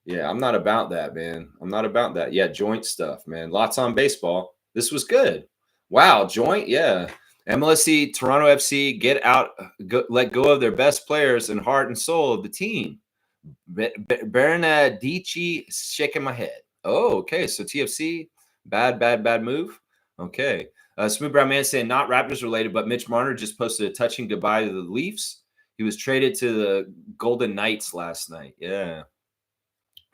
Yeah, I'm not about that, man. I'm not about that. Yeah, joint stuff, man. Lots on baseball. This was good. Wow, joint, yeah. MLSC, Toronto FC, get out, let go of their best players and heart and soul of the team. Bernadici shaking my head. Oh, okay. So TFC, bad move. Okay. Smooth Brown Man saying not Raptors related, but Mitch Marner just posted a touching goodbye to the Leafs. He was traded to the Golden Knights last night. Yeah.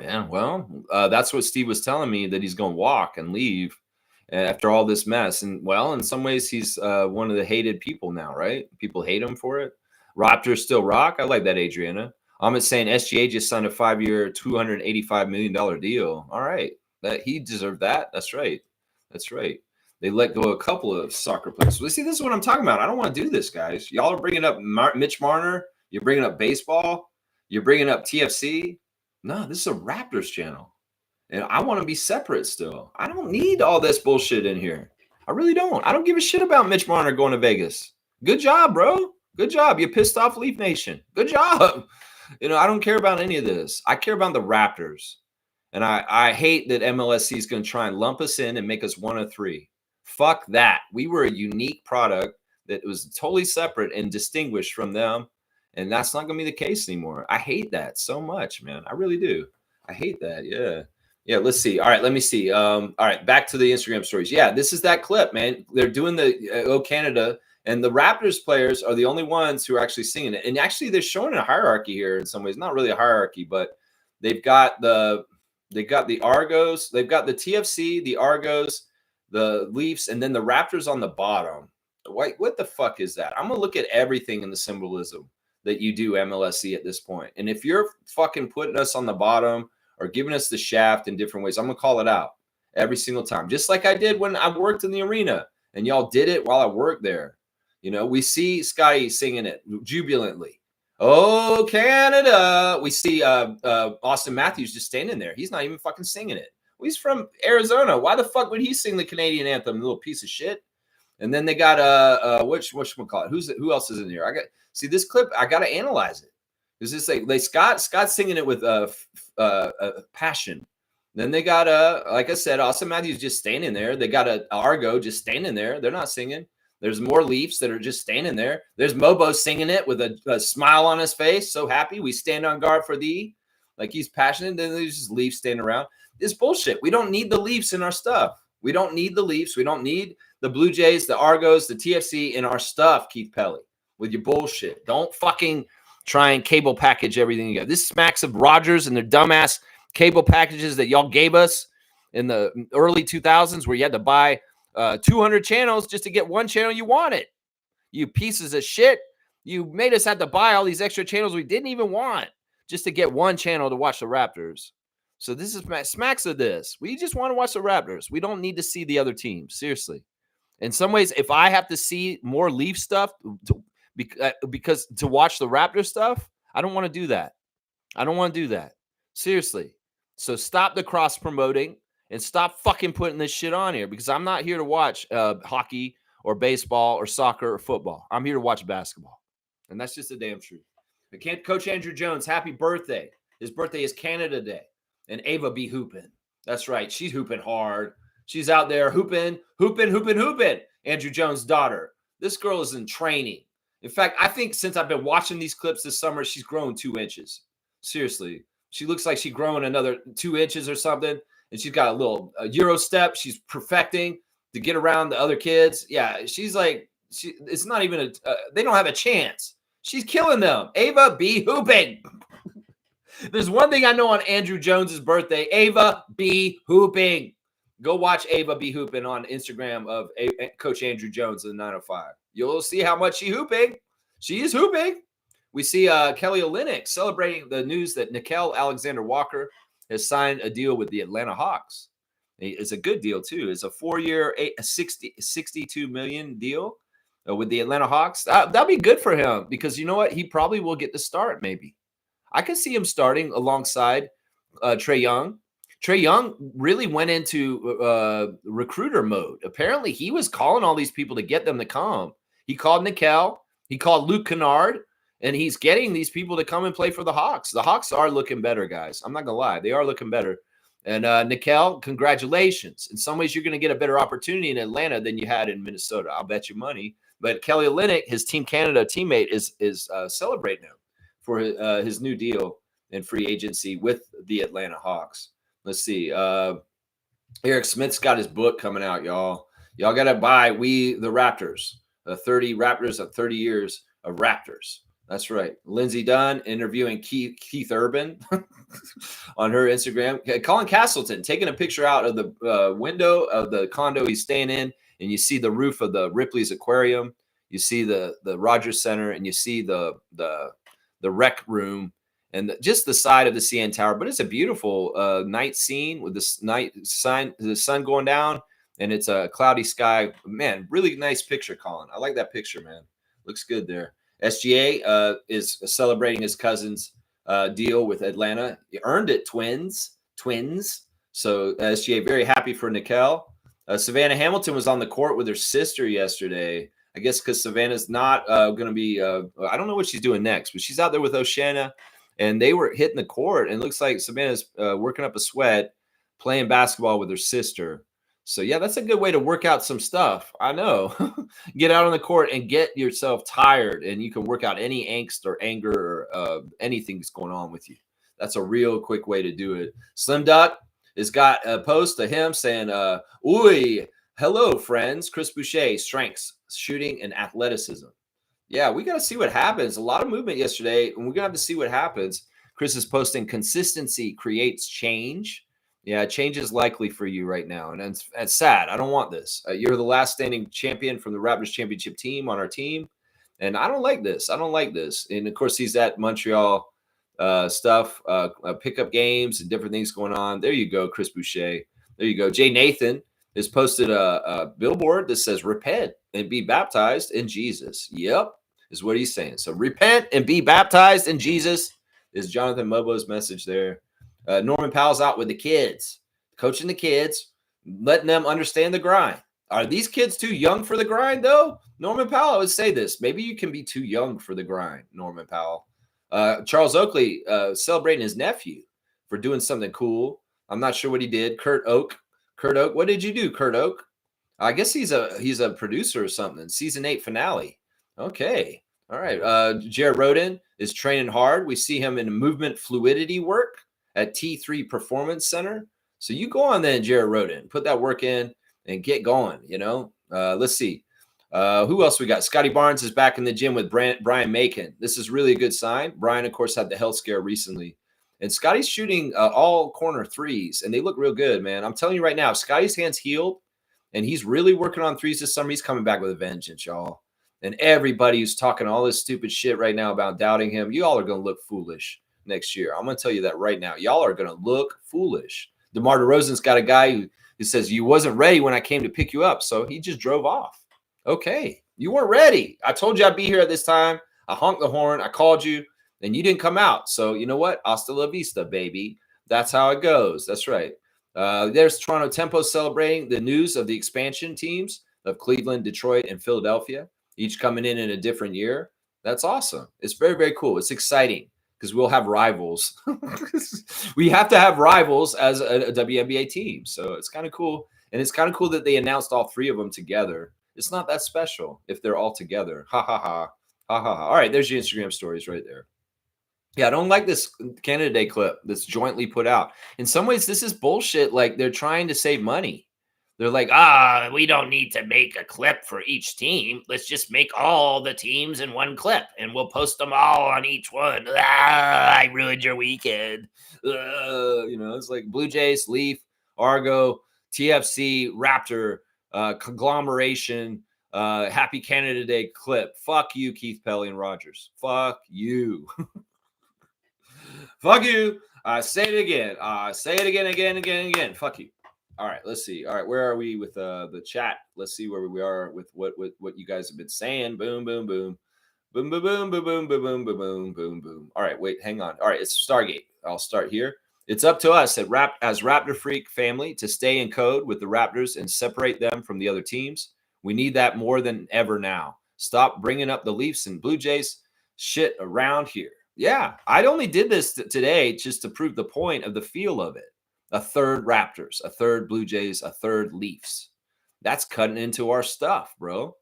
Yeah. Well, that's what Steve was telling me, that he's going to walk and leave after all this mess. And well, in some ways, he's one of the hated people now, right? People hate him for it. Raptors still rock. I like that, Adriana. I'm saying SGA just signed a 5-year, $285 million deal. All right. He deserved that. That's right. That's right. They let go a couple of soccer players. So see, this is what I'm talking about. I don't want to do this, guys. Y'all are bringing up Mitch Marner. You're bringing up baseball. You're bringing up TFC. No, this is a Raptors channel. And I want to be separate still. I don't need all this bullshit in here. I really don't. I don't give a shit about Mitch Marner going to Vegas. Good job, bro. Good job. You pissed off Leaf Nation. Good job. I don't care about any of this. I care about the Raptors. And I hate that MLSC is going to try and lump us in and make us one of three. Fuck that. We were a unique product that was totally separate and distinguished from them. And that's not going to be the case anymore. I hate that so much, man. I really do. I hate that. Yeah. Yeah, let's see. All right, let me see. All right, back to the Instagram stories. Yeah, this is that clip, man. They're doing the Canada, and the Raptors players are the only ones who are actually singing it. And actually, they're showing a hierarchy here in some ways. Not really a hierarchy, but they've got the Argos, they've got the TFC, the Argos, the Leafs, and then the Raptors on the bottom. What the fuck is that? I'm gonna look at everything in the symbolism that you do, MLSC, at this point. And if you're fucking putting us on the bottom or giving us the shaft in different ways, I'm going to call it out every single time. Just like I did when I worked in the arena and y'all did it while I worked there. We see Scotty singing it jubilantly. Oh, Canada. We see Austin Matthews just standing there. He's not even fucking singing it. Well, he's from Arizona. Why the fuck would he sing the Canadian anthem, little piece of shit? And then they got whatchamacallit? Who else is in here? See this clip, I got to analyze it. Because it's like Scott's singing it with passion. Then they got like I said, Austin Matthews just standing there. They got a Argo just standing there. They're not singing. There's more Leafs that are just standing there. There's Mobo singing it with a smile on his face, so happy. We stand on guard for thee, like he's passionate. Then there's just Leafs standing around. It's bullshit. We don't need the Leafs in our stuff. We don't need the Leafs. We don't need the Blue Jays, the Argos, the TFC in our stuff, Keith Pelly, with your bullshit. Don't fucking try and cable package everything you got. This smacks of Rogers and their dumbass cable packages that y'all gave us in the early 2000s, where you had to buy 200 channels just to get one channel you wanted. You pieces of shit. You made us have to buy all these extra channels we didn't even want just to get one channel to watch the Raptors. So this is smacks of this. We just want to watch the Raptors. We don't need to see the other teams. Seriously. In some ways, if I have to see more Leaf stuff because to watch the Raptor stuff, I don't want to do that. I don't want to do that. Seriously. So stop the cross promoting and stop fucking putting this shit on here, because I'm not here to watch hockey or baseball or soccer or football. I'm here to watch basketball. And that's just the damn truth. Coach Andrew Jones, happy birthday. His birthday is Canada Day. And Ava be hooping. That's right. She's hooping hard. She's out there hooping. Andrew Jones' daughter. This girl is in training. In fact, I think since I've been watching these clips this summer, she's grown 2 inches. Seriously. She looks like she's growing another 2 inches or something. And she's got a little Euro step. She's perfecting to get around the other kids. Yeah, she's like It's not even they don't have a chance. She's killing them. Ava be hooping. There's one thing I know on Andrew Jones's birthday. Ava be hooping. Go watch Ava be hooping on Instagram of Coach Andrew Jones in the 905. You'll see how much she's hooping. She is hooping. We see Kelly Olynyk celebrating the news that Nickeil Alexander-Walker has signed a deal with the Atlanta Hawks. It's a good deal, too. It's a 4-year, $62 million deal with the Atlanta Hawks. That'll be good for him because you know what? He probably will get the start, maybe. I could see him starting alongside Trae Young. Trae Young really went into recruiter mode. Apparently, he was calling all these people to get them to come. He called Nickeil. He called Luke Kennard. And he's getting these people to come and play for the Hawks. The Hawks are looking better, guys. I'm not going to lie. They are looking better. And Nickeil, congratulations. In some ways, you're going to get a better opportunity in Atlanta than you had in Minnesota. I'll bet you money. But Kelly Olynyk, his Team Canada teammate, is celebrating him for his new deal in free agency with the Atlanta Hawks. Let's see. Eric Smith's got his book coming out, y'all. Y'all got to buy We the Raptors. 30 Raptors of 30 years of Raptors. That's right. Lindsey Dunn interviewing Keith Urban on her Instagram. Colin Castleton taking a picture out of the window of the condo he's staying in, and you see the roof of the Ripley's Aquarium. You see the Rogers Center, and you see the rec room, and just the side of the CN Tower. But it's a beautiful night scene with the sun going down, and it's a cloudy sky. Man, really nice picture, Colin. I like that picture, man. Looks good there. SGA is celebrating his cousin's deal with Atlanta. He earned it, twins. So SGA very happy for Nickeil. Savannah Hamilton was on the court with her sister yesterday. I guess because Savannah's not going to be I don't know what she's doing next, but she's out there with Oceana, and they were hitting the court, and it looks like Savannah's working up a sweat playing basketball with her sister. So, yeah, that's a good way to work out some stuff. I know. Get out on the court and get yourself tired, and you can work out any angst or anger or anything that's going on with you. That's a real quick way to do it. Slim Duck has got a post to him saying, "Ooh, hello, friends. Chris Boucher, strengths, shooting, and athleticism." Yeah, we got to see what happens. A lot of movement yesterday, and we're going to have to see what happens. Chris is posting, consistency creates change. Yeah, change is likely for you right now, and it's sad. I don't want this. You're the last standing champion from the Raptors championship team on our team, and I don't like this. And, of course, he's at Montreal stuff, pickup games and different things going on. There you go, Chris Boucher. There you go. Jay Nathan has posted a billboard that says, repent and be baptized in Jesus. Yep, is what he's saying. So repent and be baptized in Jesus is Jonathan Mobo's message there. Norman Powell's out with the kids, coaching the kids, letting them understand the grind. Are these kids too young for the grind, though? Norman Powell, I would say this. Maybe you can be too young for the grind, Norman Powell. Charles Oakley celebrating his nephew for doing something cool. I'm not sure what he did. Kurt Oak, what did you do, Kurt Oak? I guess he's a producer or something. Season 8 finale. Okay. All right. Jared Roden is training hard. We see him in movement fluidity work at T3 Performance Center. So you go on then, Jared Roden. Put that work in and get going, you know. Let's see. Who else we got? Scotty Barnes is back in the gym with Brian Macon. This is really a good sign. Brian, of course, had the health scare recently. And Scotty's shooting all corner threes, and they look real good, man. I'm telling you right now, if Scotty's hand's healed, and he's really working on threes this summer, he's coming back with a vengeance, y'all. And everybody who's talking all this stupid shit right now about doubting him, you all are going to look foolish next year. I'm going to tell you that right now. Y'all are going to look foolish. DeMar DeRozan's got a guy who says, you wasn't ready when I came to pick you up, so he just drove off. Okay, you weren't ready. I told you I'd be here at this time. I honked the horn. I called you, and you didn't come out. So you know what? Hasta la vista, baby. That's how it goes. That's right. There's Toronto Tempo celebrating the news of the expansion teams of Cleveland, Detroit, and Philadelphia, each coming in a different year. That's awesome. It's very, very cool. It's exciting because we'll have rivals. We have to have rivals as a WNBA team. So it's kind of cool. And it's kind of cool that they announced all three of them together. It's not that special if they're all together. Ha, ha, ha. Ha, ha, ha. All right, there's your Instagram stories right there. Yeah, I don't like this Canada Day clip that's jointly put out. In some ways, this is bullshit. Like they're trying to save money. They're like, we don't need to make a clip for each team. Let's just make all the teams in one clip and we'll post them all on each one. I ruined your weekend. It's like Blue Jays, Leaf, Argo, TFC, Raptor, conglomeration, Happy Canada Day clip. Fuck you, Keith Pelly and Rogers. Fuck you. Fuck you. Say it again. Say it again. Fuck you. All right, let's see. All right, where are we with the chat? Let's see where we are with what you guys have been saying. Boom, boom, boom. Boom, boom, boom, boom, boom, boom, boom, boom, boom, boom. All right, wait, hang on. All right, it's Stargate. I'll start here. It's up to us as Raptor Freak family to stay in code with the Raptors and separate them from the other teams. We need that more than ever now. Stop bringing up the Leafs and Blue Jays shit around here. Yeah, I only did this today just to prove the point of the feel of it. A third Raptors, a third Blue Jays, a third Leafs. That's cutting into our stuff, bro.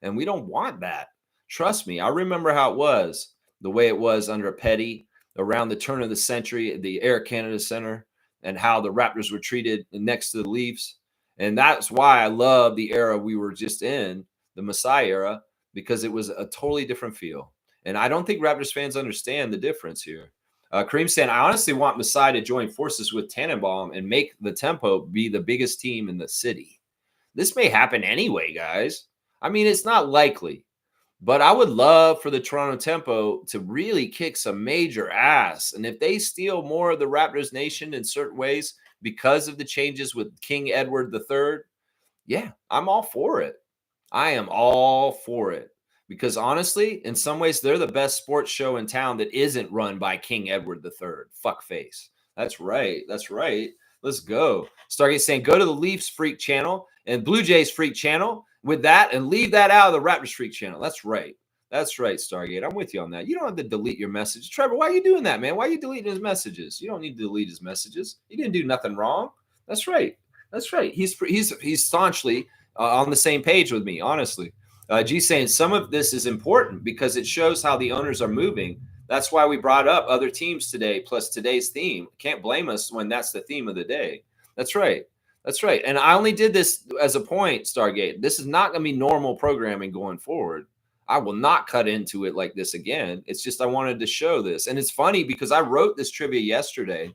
And we don't want that. Trust me, I remember how it was, the way it was under Petty around the turn of the century at the Air Canada Center, and how the Raptors were treated next to the Leafs. And that's why I love the era we were just in, the Masai era, because it was a totally different feel. And I don't think Raptors fans understand the difference here. Kareem saying, I honestly want Masai to join forces with Tannenbaum and make the Tempo be the biggest team in the city. This may happen anyway, guys. I mean, it's not likely. But I would love for the Toronto Tempo to really kick some major ass. And if they steal more of the Raptors nation in certain ways because of the changes with King Edward III, yeah, I'm all for it. I am all for it. Because honestly, in some ways, they're the best sports show in town that isn't run by King Edward III. Fuckface. That's right. That's right. Let's go. Stargate saying, go to the Leafs Freak channel and Blue Jays Freak channel with that and leave that out of the Raptors Freak channel. That's right. That's right, Stargate. I'm with you on that. You don't have to delete your message. Trevor, why are you doing that, man? Why are you deleting his messages? You don't need to delete his messages. You didn't do nothing wrong. That's right. That's right. He's staunchly on the same page with me, honestly. G saying some of this is important because it shows how the owners are moving. That's why we brought up other teams today, plus today's theme. Can't blame us when that's the theme of the day. That's right. That's right. And I only did this as a point, Stargate. This is not going to be normal programming going forward. I will not cut into it like this again. It's just I wanted to show this. And it's funny because I wrote this trivia yesterday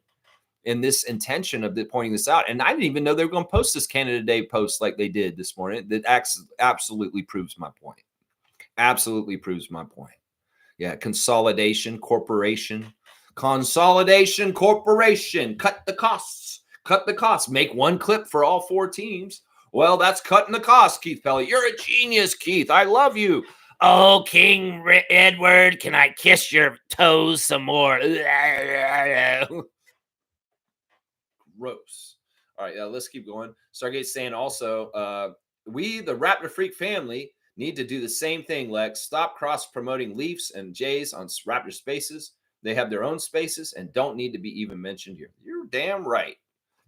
in this intention of pointing this out. And I didn't even know they were going to post this Canada Day post like they did this morning. That absolutely proves my point. Absolutely proves my point. Yeah, consolidation, corporation. Consolidation, corporation. Cut the costs. Cut the costs. Make one clip for all four teams. Well, that's cutting the cost, Keith Pelly. You're a genius, Keith. I love you. Oh, King Edward, can I kiss your toes some more? Gross. All right, let's keep going. Stargate saying also, we, the Raptor Freak family, need to do the same thing, Lex. Stop cross-promoting Leafs and Jays on Raptor spaces. They have their own spaces and don't need to be even mentioned here. You're damn right.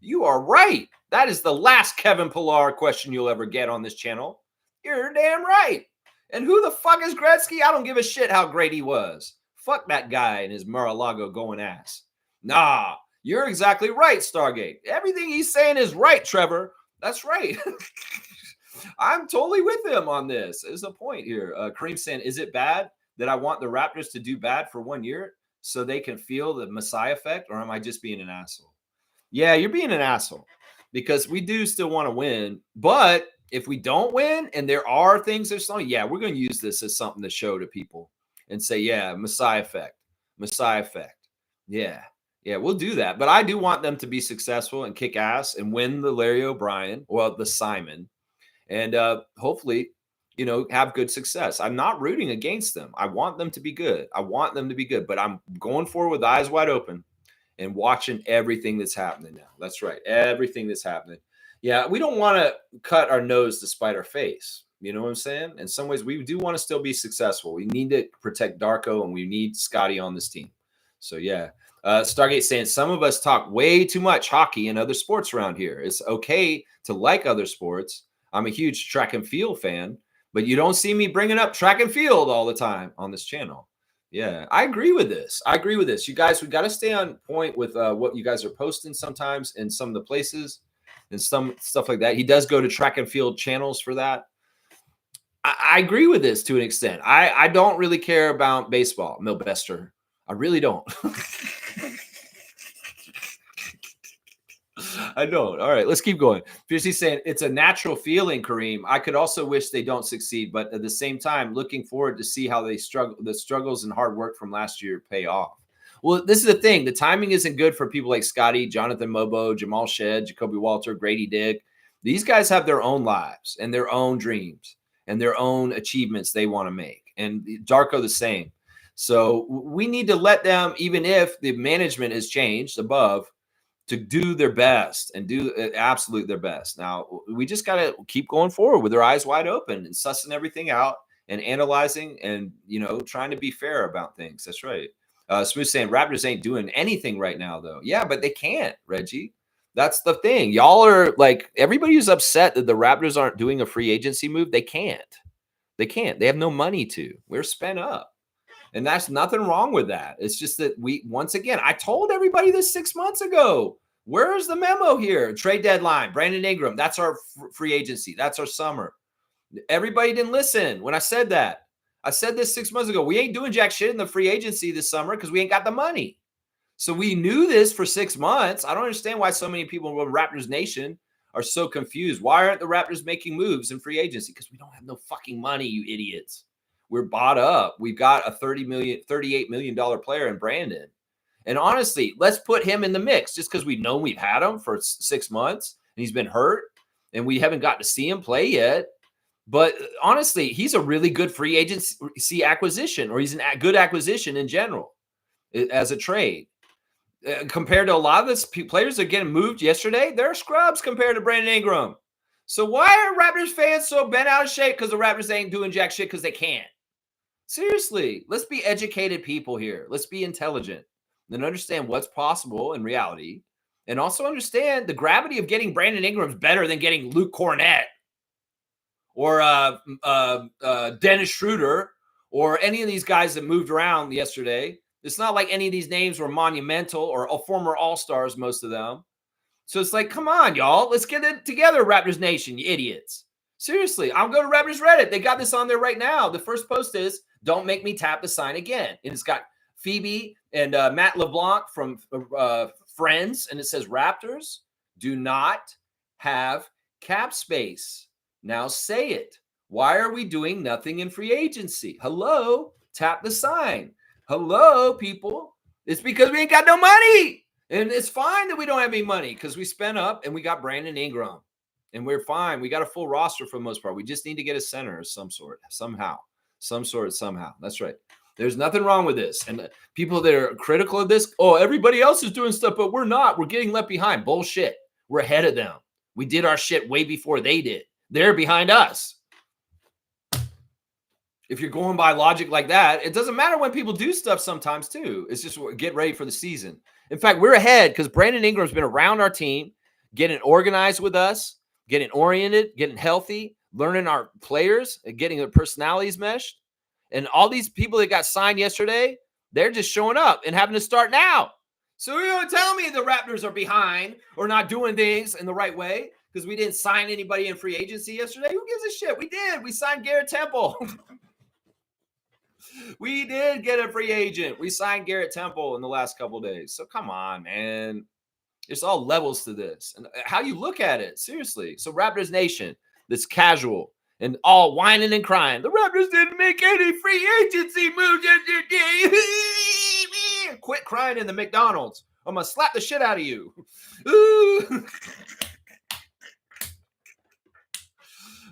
You are right. That is the last Kevin Pillar question you'll ever get on this channel. You're damn right. And who the fuck is Gretzky? I don't give a shit how great he was. Fuck that guy and his Mar-a-Lago going ass. Nah, you're exactly right, Stargate. Everything he's saying is right, Trevor. That's right. I'm totally with him on this. There's a point here. Kareem saying, is it bad that I want the Raptors to do bad for 1 year so they can feel the Messiah effect, or am I just being an asshole? Yeah, you're being an asshole because we do still want to win. But if we don't win and there are things that are slowing, yeah, we're going to use this as something to show to people and say, yeah, Messiah effect. Messiah effect. Yeah. Yeah, we'll do that. But I do want them to be successful and kick ass and win the Larry O'Brien, well, the Simon, and hopefully, have good success. I'm not rooting against them. I want them to be good. I want them to be good, but I'm going forward with eyes wide open and watching everything that's happening now. That's right. Everything that's happening. Yeah, we don't want to cut our nose to spite our face. You know what I'm saying? In some ways, we do want to still be successful. We need to protect Darko, and we need Scotty on this team. So, yeah. Stargate saying, some of us talk way too much hockey and other sports around here. It's okay to like other sports. I'm a huge track and field fan, but you don't see me bringing up track and field all the time on this channel. Yeah, I agree with this. I agree with this. You guys, we got to stay on point with what you guys are posting sometimes in some of the places. and some stuff like that. He does go to track and field channels for that. I agree with this to an extent. I don't really care about baseball, Milbester. I really don't. I don't. All right, let's keep going. Fiercey's saying it's a natural feeling, Kareem. I could also wish they don't succeed, but at the same time, looking forward to see how they struggle. The struggles and hard work from last year pay off. Well, this is the thing. The timing isn't good for people like Scotty, Jonathan Mobo, Jamal Shed, Jacoby Walter, Grady Dick. These guys have their own lives and their own dreams and their own achievements they want to make. And Darko the same. So we need to let them, even if the management has changed above, to do their best and do absolute their best. Now, we just got to keep going forward with our eyes wide open and sussing everything out and analyzing and, trying to be fair about things. That's right. Smooth saying Raptors ain't doing anything right now, though. Yeah, but they can't, Reggie. That's the thing. Y'all are like, everybody who's upset that the Raptors aren't doing a free agency move. They can't. They can't. They have no money to. We're spent up. And that's nothing wrong with that. It's just that once again, I told everybody this 6 months ago. Where's the memo here? Trade deadline, Brandon Ingram. That's our free agency. That's our summer. Everybody didn't listen when I said that. I said this 6 months ago. We ain't doing jack shit in the free agency this summer because we ain't got the money. So we knew this for 6 months. I don't understand why so many people in Raptors Nation are so confused. Why aren't the Raptors making moves in free agency? Because we don't have no fucking money, you idiots. We're bought up. We've got a $38 million player in Brandon. And honestly, let's put him in the mix just because we've known we've had him for 6 months and he's been hurt and we haven't got to see him play yet. But honestly, he's a really good free agency acquisition, or he's a good acquisition in general as a trade. Compared to a lot of the players that are getting moved yesterday, they're scrubs compared to Brandon Ingram. So why are Raptors fans so bent out of shape because the Raptors ain't doing jack shit because they can't? Seriously, let's be educated people here. Let's be intelligent and understand what's possible in reality, and also understand the gravity of getting Brandon Ingram's better than getting Luke Cornett or Dennis Schroeder or any of these guys that moved around yesterday. It's not like any of these names were monumental or former All-Stars, most of them. So it's like, come on, y'all. Let's get it together, Raptors Nation, you idiots. Seriously, I'll go to Raptors Reddit. They got this on there right now. The first post is, don't make me tap the sign again. And it's got Phoebe and Matt LeBlanc from Friends. And it says, Raptors do not have cap space. Now say it. Why are we doing nothing in free agency? Hello? Tap the sign. Hello, people. It's because we ain't got no money. And it's fine that we don't have any money because we spent up and we got Brandon Ingram. And we're fine. We got a full roster for the most part. We just need to get a center of some sort, somehow. That's right. There's nothing wrong with this. And people that are critical of this, oh, everybody else is doing stuff, but we're not. We're getting left behind. Bullshit. We're ahead of them. We did our shit way before they did. They're behind us. If you're going by logic like that, it doesn't matter when people do stuff sometimes too. It's just get ready for the season. In fact, we're ahead because Brandon Ingram's been around our team, getting organized with us, getting oriented, getting healthy, learning our players, and getting their personalities meshed. And all these people that got signed yesterday, they're just showing up and having to start now. So you don't tell me the Raptors are behind or not doing things in the right way because we didn't sign anybody in free agency yesterday. Who gives a shit? We did. We signed Garrett Temple. We did get a free agent. We signed Garrett Temple in the last couple of days. So come on, man. There's all levels to this. And how you look at it, seriously. So Raptors Nation, that's casual and all whining and crying. The Raptors didn't make any free agency moves yesterday. Quit crying in the McDonald's. I'm going to slap the shit out of you.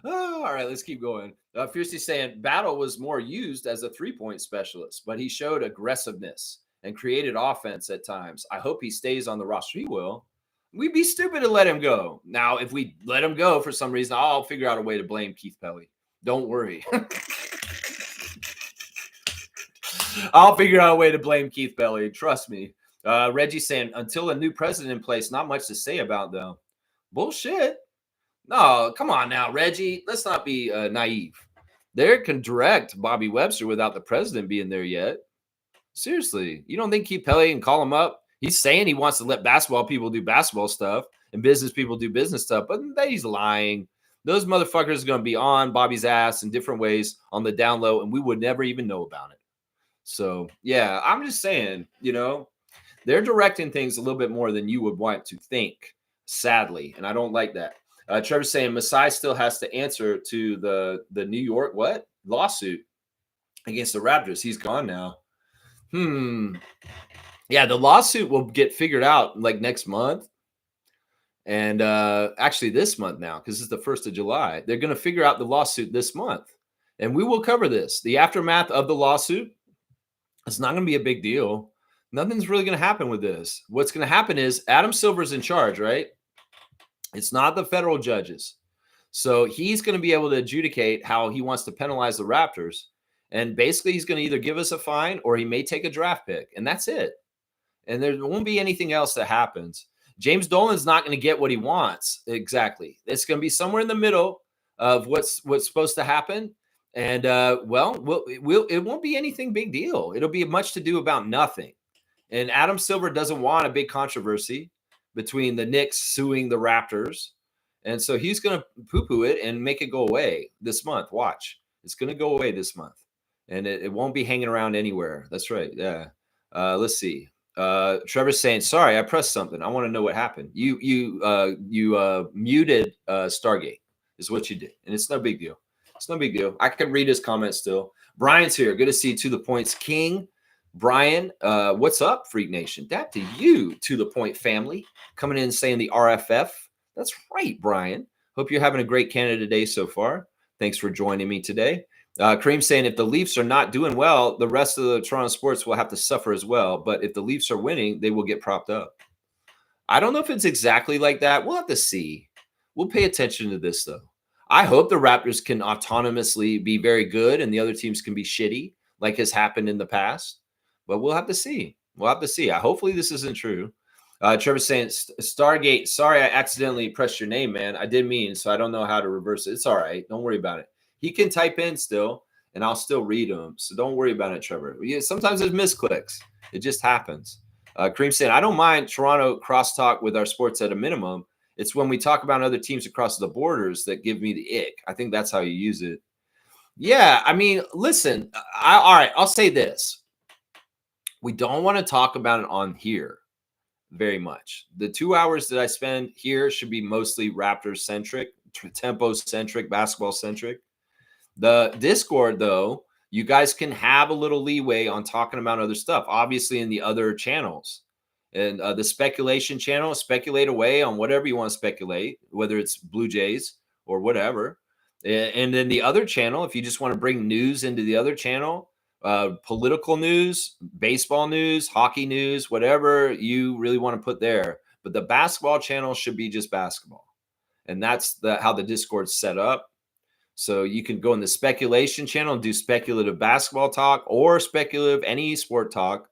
Oh, all right, let's keep going. Fiercely saying Battle was more used as a three-point specialist, but he showed aggressiveness and created offense at times. I hope he stays on the roster. He will. We'd be stupid to let him go. Now, if we let him go for some reason, I'll figure out a way to blame Keith Pelly. Don't worry. I'll figure out a way to blame Keith Pelly. Trust me. Reggie saying, until a new president in place, not much to say about them. Bullshit. No, come on now, Reggie. Let's not be naive. They can direct Bobby Webster without the president being there yet. Seriously, you don't think Keith Pelly can call him up? He's saying he wants to let basketball people do basketball stuff. and business people do business stuff, but he's lying. Those motherfuckers are going to be on Bobby's ass in different ways on the down low, and we would never even know about it. So, yeah, I'm just saying, they're directing things a little bit more than you would want to think, sadly, and I don't like that. Trevor's saying Masai still has to answer to the New York lawsuit against the Raptors. He's gone now. Yeah, the lawsuit will get figured out like next month. And actually this month now, because it's the 1st of July. They're going to figure out the lawsuit this month. And we will cover this. The aftermath of the lawsuit, it's not going to be a big deal. Nothing's really going to happen with this. What's going to happen is Adam Silver's in charge, right? It's not the federal judges. So he's going to be able to adjudicate how he wants to penalize the Raptors. And basically, he's going to either give us a fine or he may take a draft pick. And that's it. And there won't be anything else that happens. James Dolan's not going to get what he wants. Exactly. It's going to be somewhere in the middle of what's supposed to happen. And, it won't be anything big deal. It'll be much to do about nothing. And Adam Silver doesn't want a big controversy between the Knicks suing the Raptors. And so he's going to poo-poo it and make it go away this month. Watch. It's going to go away this month. And it won't be hanging around anywhere. That's right. Yeah. Let's see. Trevor's saying, sorry, I pressed something. I want to know what happened. You muted Stargate is what you did. And it's no big deal. It's no big deal. I can read his comments still. Brian's here. Good to see you, To The Points King. Brian, what's up, Freak Nation? That to you, To The Point family. Coming in and saying the RFF. That's right, Brian. Hope you're having a great Canada Day so far. Thanks for joining me today. Kareem saying if the Leafs are not doing well, the rest of the Toronto sports will have to suffer as well. But if the Leafs are winning, they will get propped up. I don't know if it's exactly like that. We'll have to see. We'll pay attention to this, though. I hope the Raptors can autonomously be very good and the other teams can be shitty, like has happened in the past. But we'll have to see. We'll have to see. Hopefully this isn't true. Trevor's saying, Stargate, sorry I accidentally pressed your name, man. I didn't mean, so I don't know how to reverse it. It's all right. Don't worry about it. He can type in still, and I'll still read them. So don't worry about it, Trevor. Sometimes there's misclicks. It just happens. Kareem saying, I don't mind Toronto crosstalk with our sports at a minimum. It's when we talk about other teams across the borders that give me the ick. I think that's how you use it. Yeah, I mean, listen. All right, I'll say this. We don't want to talk about it on here very much. The 2 hours that I spend here should be mostly Raptors-centric, tempo-centric, basketball-centric. The Discord, though, you guys can have a little leeway on talking about other stuff, obviously in the other channels. And the speculation channel, speculate away on whatever you want to speculate, whether it's Blue Jays or whatever. And then the other channel, if you just want to bring news into the other channel, political news, baseball news, hockey news, whatever you really want to put there. But the basketball channel should be just basketball. And that's how the Discord's set up. So you can go in the speculation channel and do speculative basketball talk or speculative any sport talk.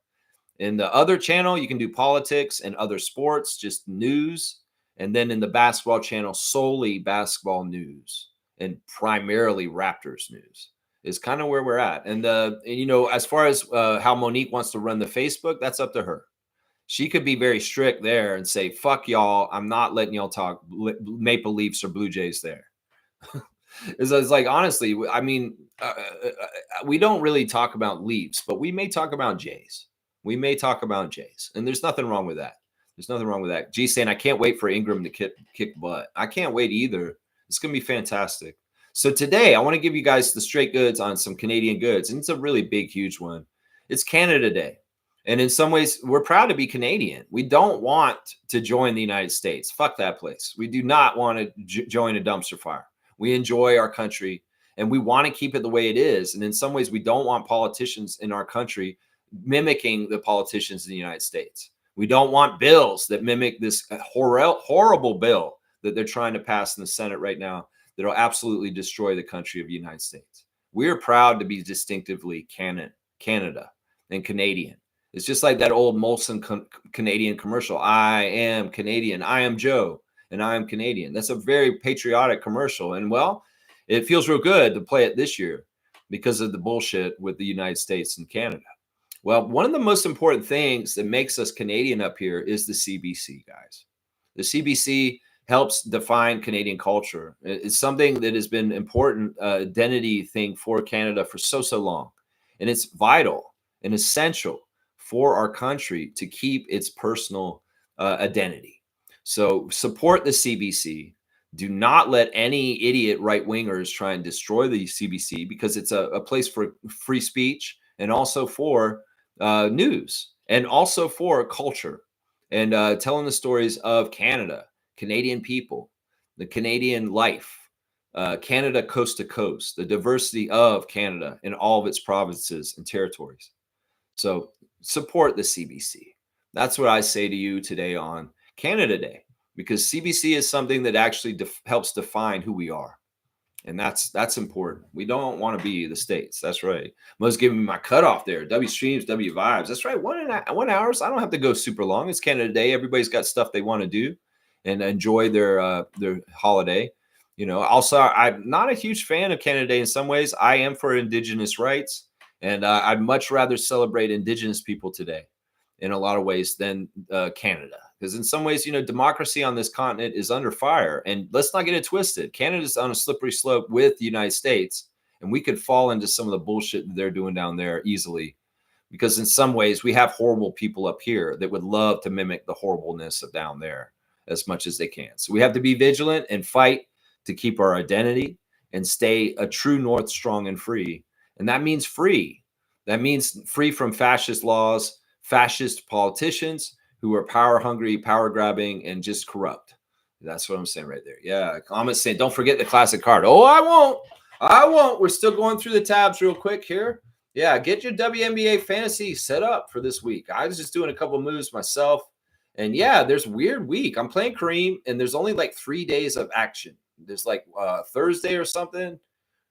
In the other channel, you can do politics and other sports, just news. And then in the basketball channel, solely basketball news and primarily Raptors news is kind of where we're at. And, as far as how Monique wants to run the Facebook, that's up to her. She could be very strict there and say, fuck y'all. I'm not letting y'all talk Maple Leafs or Blue Jays there. It's like, honestly, I mean, we don't really talk about Leafs, but we may talk about Jays. We may talk about Jays. And there's nothing wrong with that. There's nothing wrong with that. G saying, I can't wait for Ingram to kick butt. I can't wait either. It's going to be fantastic. So today, I want to give you guys the straight goods on some Canadian goods. And it's a really big, huge one. It's Canada Day. And in some ways, we're proud to be Canadian. We don't want to join the United States. Fuck that place. We do not want to join a dumpster fire. We enjoy our country, and we want to keep it the way it is. And in some ways, we don't want politicians in our country mimicking the politicians in the United States. We don't want bills that mimic this horrible bill that they're trying to pass in the Senate right now that will absolutely destroy the country of the United States. We are proud to be distinctively Canada and Canadian. It's just like that old Molson Canadian commercial. I am Canadian. I am Joe. And I am Canadian. That's a very patriotic commercial. And, well, it feels real good to play it this year because of the bullshit with the United States and Canada. Well, one of the most important things that makes us Canadian up here is the CBC, guys. The CBC helps define Canadian culture. It's something that has been important identity thing for Canada for so long. And it's vital and essential for our country to keep its personal identity. So support the CBC. Do not let any idiot right wingers try and destroy the CBC, because it's a place for free speech and also for news and also for culture and telling the stories of Canada, Canadian people, the Canadian life, Canada coast to coast, the diversity of Canada in all of its provinces and territories. So support the CBC. That's what I say to you today on Canada Day, because CBC is something that actually helps define who we are. And that's important. We don't want to be the States. That's right. Mo's giving me my cutoff there. W streams, W vibes. That's right. 1 hours. I don't have to go super long. It's Canada Day. Everybody's got stuff they want to do and enjoy their holiday. You know, also, I'm not a huge fan of Canada Day in some ways. I am for Indigenous rights, and I'd much rather celebrate Indigenous people today in a lot of ways than Canada. Because in some ways, you know, democracy on this continent is under fire. And let's not get it twisted. Canada's on a slippery slope with the United States, and we could fall into some of the bullshit that they're doing down there easily. Because in some ways, we have horrible people up here that would love to mimic the horribleness of down there as much as they can. So we have to be vigilant and fight to keep our identity and stay a true north, strong and free. And that means free. That means free from fascist laws, fascist politicians who are power hungry, power grabbing, and just corrupt. That's what I'm saying right there. Yeah. Comment saying, don't forget the classic card. Oh, I won't. I won't. We're still going through the tabs real quick here. Yeah. Get your WNBA fantasy set up for this week. I was just doing a couple moves myself. And yeah, there's weird week. I'm playing Kareem, and there's only like 3 days of action. There's like Thursday or something.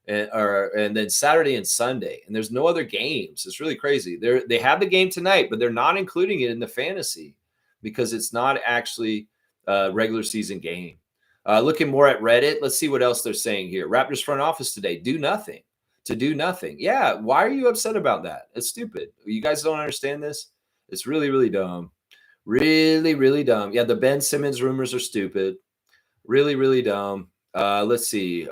And then Saturday and Sunday, and there's no other games. It's really crazy. They have the game tonight, but they're not including it in the fantasy because it's not actually a regular season game. Looking more at Reddit, let's see what else they're saying here. Raptors front office today, do nothing. To do nothing. Yeah, why are you upset about that? It's stupid. You guys don't understand this? It's really, really dumb. Really, really dumb. Yeah, the Ben Simmons rumors are stupid. Really, really dumb. Let's see.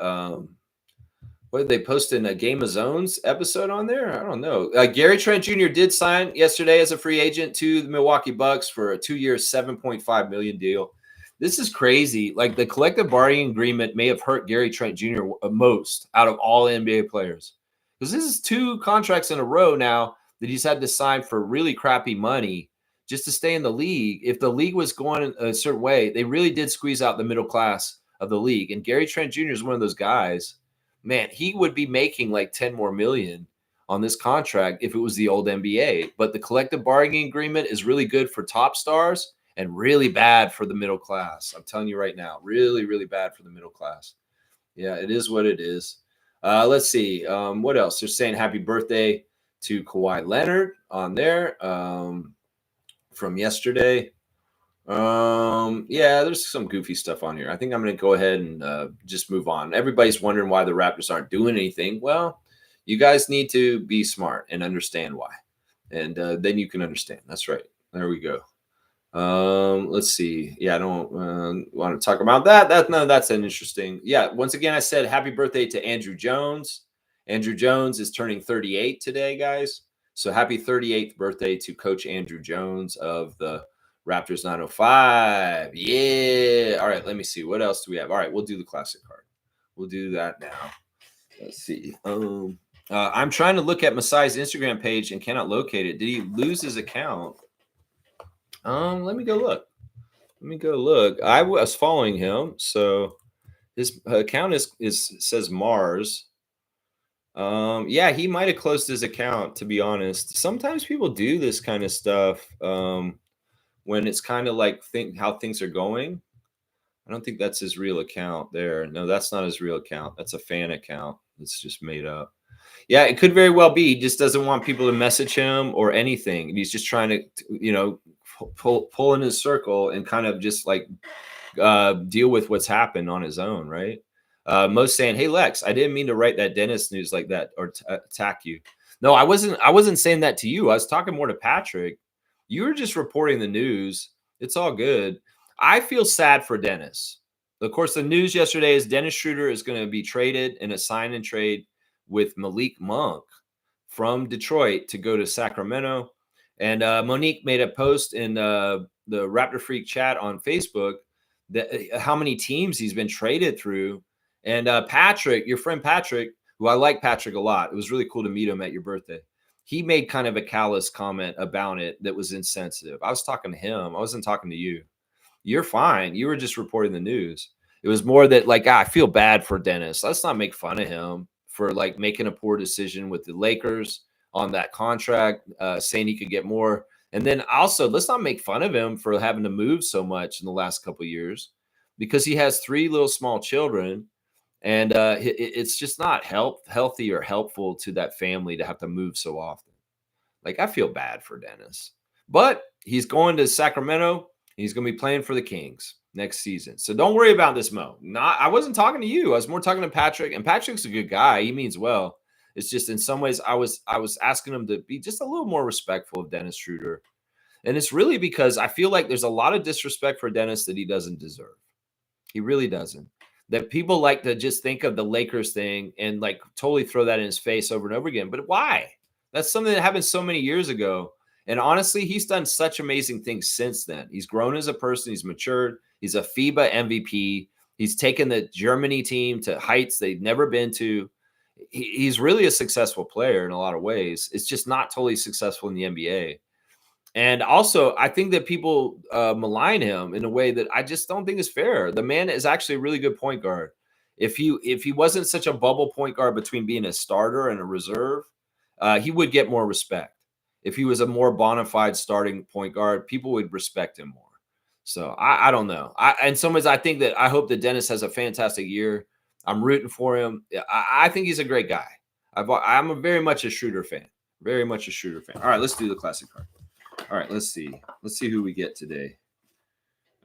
What did they post in a Game of Zones episode on there? I don't know. Gary Trent Jr. did sign yesterday as a free agent to the Milwaukee Bucks for a 2-year, $7.5 million deal. This is crazy. Like, the collective bargaining agreement may have hurt Gary Trent Jr. most out of all NBA players, because this is 2 contracts in a row now that he's had to sign for really crappy money just to stay in the league. If the league was going a certain way, they really did squeeze out the middle class of the league. And Gary Trent Jr. is one of those guys. Man, he would be making like 10 more million on this contract if it was the old NBA. But the collective bargaining agreement is really good for top stars and really bad for the middle class. I'm telling you right now, really, really bad for the middle class. Yeah, it is what it is. Let's see. What else? They're saying happy birthday to Kawhi Leonard on there from yesterday. Yeah, there's some goofy stuff on here. I think I'm going to go ahead and just move on. Everybody's wondering why the Raptors aren't doing anything. Well, you guys need to be smart and understand why. And then you can understand. That's right. There we go. Let's see. Yeah, I don't want to talk about that. That's an interesting. Yeah, once again, I said happy birthday to Andrew Jones. Andrew Jones is turning 38 today, guys. So happy 38th birthday to Coach Andrew Jones of the Raptors 905. Yeah. All right. Let me see. What else do we have? All right. We'll do the classic card. We'll do that now. Let's see. I'm trying to look at Masai's Instagram page and cannot locate it. Did he lose his account? Let me go look. I was following him. So his account says Mars. Yeah, he might have closed his account, to be honest. Sometimes people do this kind of stuff. When it's kind of like how things are going. I don't think that's his real account there. No, that's not his real account. That's a fan account. It's just made up. Yeah, it could very well be. He just doesn't want people to message him or anything. And he's just trying to, you know, pull in his circle and kind of just like deal with what's happened on his own, right? Most saying, "Hey Lex, I didn't mean to write that Dennis news like that or attack you." No, I wasn't saying that to you. I was talking more to Patrick. You were just reporting the news. It's all good. I feel sad for Dennis. Of course, the news yesterday is Dennis Schroeder is going to be traded in a sign and trade with Malik Monk from Detroit to go to Sacramento. And Monique made a post in the Raptor Freak chat on Facebook that how many teams he's been traded through. And Patrick, your friend Patrick, who I like Patrick a lot. It was really cool to meet him at your birthday. He made kind of a callous comment about it that was insensitive. I was talking to him. I wasn't talking to you. You're fine. You were just reporting the news. It was more that like, I feel bad for Dennis. Let's not make fun of him for like making a poor decision with the Lakers on that contract, saying he could get more. And then also, let's not make fun of him for having to move so much in the last couple of years because he has 3 little small children. And it's just not healthy or helpful to that family to have to move so often. Like, I feel bad for Dennis. But he's going to Sacramento. He's going to be playing for the Kings next season. So don't worry about this, Mo. I wasn't talking to you. I was more talking to Patrick. And Patrick's a good guy. He means well. It's just in some ways I was asking him to be just a little more respectful of Dennis Schroeder. And it's really because I feel like there's a lot of disrespect for Dennis that he doesn't deserve. He really doesn't. That people like to just think of the Lakers thing and like totally throw that in his face over and over again. But why? That's something that happened so many years ago. And honestly, he's done such amazing things since then. He's grown as a person. He's matured. He's a FIBA MVP. He's taken the Germany team to heights they've never been to. He's really a successful player in a lot of ways. It's just not totally successful in the NBA. And also, I think that people malign him in a way that I just don't think is fair. The man is actually a really good point guard. If he wasn't such a bubble point guard between being a starter and a reserve, he would get more respect. If he was a more bona fide starting point guard, people would respect him more. So I don't know. In some ways, I think that I hope that Dennis has a fantastic year. I'm rooting for him. I think he's a great guy. I'm very much a Schroeder fan. Very much a Schroeder fan. All right, let's do the classic card. All right, let's see. Let's see who we get today.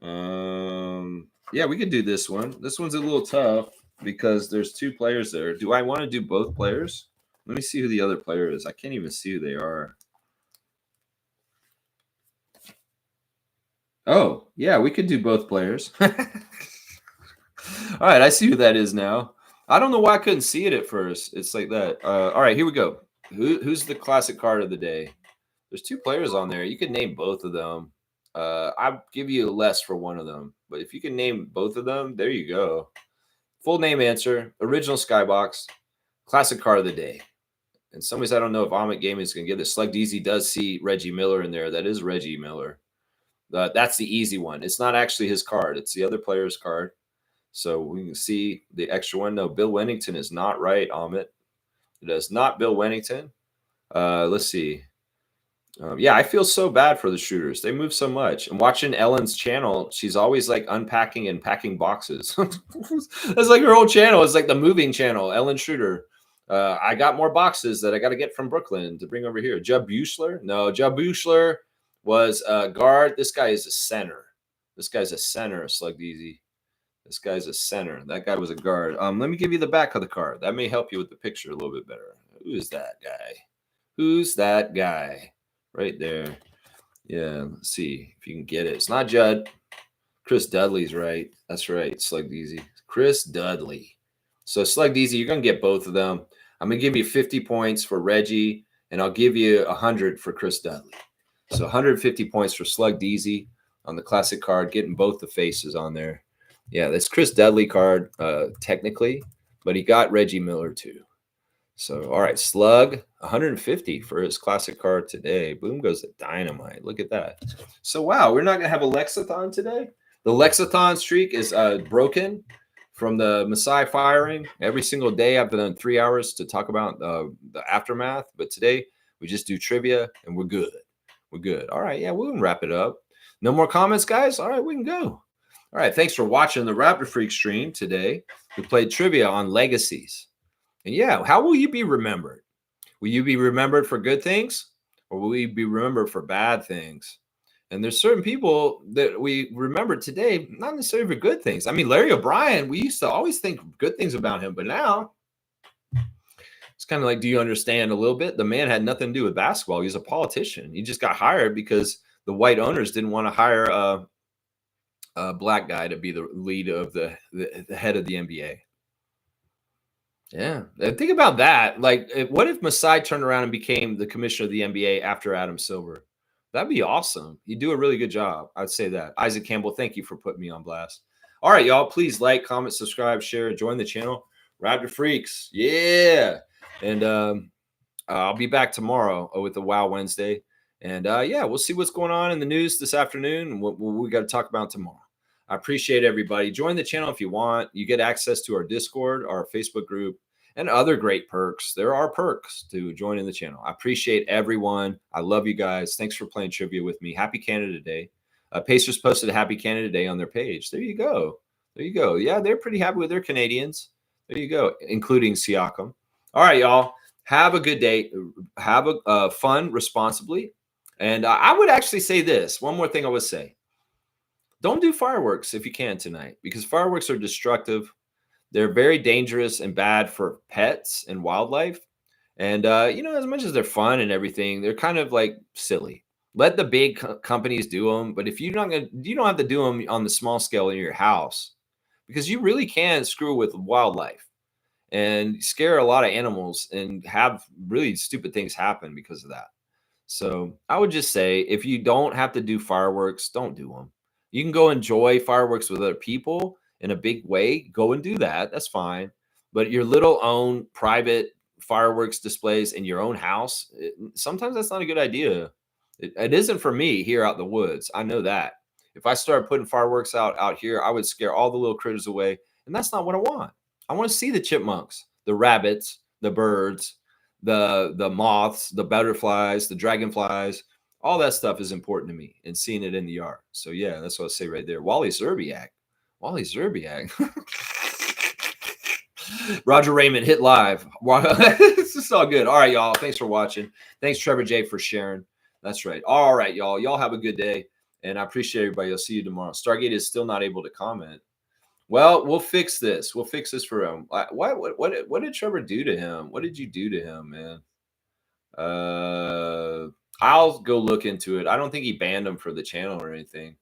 Yeah, we can do this one. This one's a little tough because there's 2 players there. Do I want to do both players? Let me see who the other player is. I can't even see who they are. Oh, yeah, we could do both players. All right, I see who that is now. I don't know why I couldn't see it at first. It's like that. All right, here we go. Who's the classic card of the day? There's 2 players on there. You could name both of them. I'll give you less for one of them. But if you can name both of them, there you go. Full name answer, original Skybox, classic card of the day. In some ways, I don't know if Amit Gaming is going to get this. Slug DZ does see Reggie Miller in there. That is Reggie Miller. That's the easy one. It's not actually his card. It's the other player's card. So we can see the extra one. No, Bill Wennington is not right, Amit. It is not Bill Wennington. Let's see. Yeah, I feel so bad for the shooters. They move so much. And watching Ellen's channel, she's always like unpacking and packing boxes. That's like her whole channel. It's like the moving channel, Ellen Shooter. I got more boxes that I got to get from Brooklyn to bring over here. Jeb Buechler? No, Jeb Buechler was a guard. This guy is a center. This guy's a center, Slug Easy. This guy's a center. That guy was a guard. Let me give you the back of the card. That may help you with the picture a little bit better. Who is that guy? Who's that guy? Right there. Yeah, let's see if you can get it. It's not Judd. Chris Dudley's right. That's right. Slug Easy. Chris Dudley. So Slug Easy, you're going to get both of them. I'm going to give you 50 points for Reggie, and I'll give you 100 for Chris Dudley. So 150 points for Slug Deezy on the classic card, getting both the faces on there. Yeah, that's Chris Dudley card technically, but he got Reggie Miller too. So, all right, Slug, 150 for his classic card today. Boom goes the dynamite. Look at that. So, wow, we're not going to have a Lexathon today. The Lexathon streak is broken from the Masai firing. Every single day I've done 3 hours to talk about the aftermath, but today we just do trivia and we're good. We're good. All right, yeah, we can wrap it up. No more comments, guys? All right, we can go. All right, thanks for watching the Raptor Freak stream today. We played trivia on legacies. And yeah, how will you be remembered? Will you be remembered for good things or will you be remembered for bad things? And there's certain people that we remember today, not necessarily for good things. I mean, Larry O'Brien, we used to always think good things about him, but now it's kind of like, do you understand a little bit? The man had nothing to do with basketball. He was a politician. He just got hired because the white owners didn't want to hire black guy to be the lead of the head of the NBA. Yeah, think about that. Like, what if Masai turned around and became the commissioner of the NBA after Adam Silver? That'd be awesome. You do a really good job. I'd say that. Isaac Campbell, thank you for putting me on blast. All right, y'all. Please like, comment, subscribe, share, join the channel. Raptor Freaks, yeah. And I'll be back tomorrow with the Wow Wednesday. And yeah, we'll see what's going on in the news this afternoon and what we got to talk about tomorrow. I appreciate everybody. Join the channel if you want. You get access to our Discord, our Facebook group, and other great perks. There are perks to joining the channel. I appreciate everyone. I love you guys. Thanks for playing trivia with me. Happy Canada Day. Pacers posted a Happy Canada Day on their page. There you go. There you go. Yeah, they're pretty happy with their Canadians. There you go, including Siakam. All right, y'all. Have a good day. Have a fun responsibly. And I would actually say this. One more thing I would say. Don't do fireworks if you can tonight, because fireworks are destructive. They're very dangerous and bad for pets and wildlife. And, you know, as much as they're fun and everything, they're kind of like silly. Let the big companies do them. But if you're not going to, you don't have to do them on the small scale in your house, because you really can screw with wildlife and scare a lot of animals and have really stupid things happen because of that. So I would just say, if you don't have to do fireworks, don't do them. You can go enjoy fireworks with other people in a big way. Go and do that. That's fine. But your little own private fireworks displays in your own house, sometimes that's not a good idea. It isn't for me here out in the woods. I know that. If I started putting fireworks out here, I would scare all the little critters away. And that's not what I want. I want to see the chipmunks, the rabbits, the birds, the moths, the butterflies, the dragonflies. All that stuff is important to me, and seeing it in the yard. So yeah, that's what I say right there. Wally Zerbiak. Roger Raymond, hit live. This is all good. All right, y'all. Thanks for watching. Thanks, Trevor J, for sharing. That's right. All right, y'all. Y'all have a good day, and I appreciate everybody. I'll see you tomorrow. Stargate is still not able to comment. Well, we'll fix this. We'll fix this for him. What did Trevor do to him? What did you do to him, man? I'll go look into it. I don't think he banned him for the channel or anything.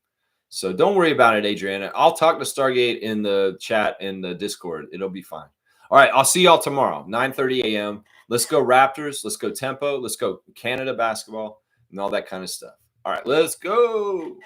So don't worry about it, Adriana. I'll talk to Stargate in the chat in the Discord. It'll be fine. All right, I'll see y'all tomorrow, 9:30 a.m. Let's go Raptors. Let's go Tempo. Let's go Canada basketball and all that kind of stuff. All right, let's go.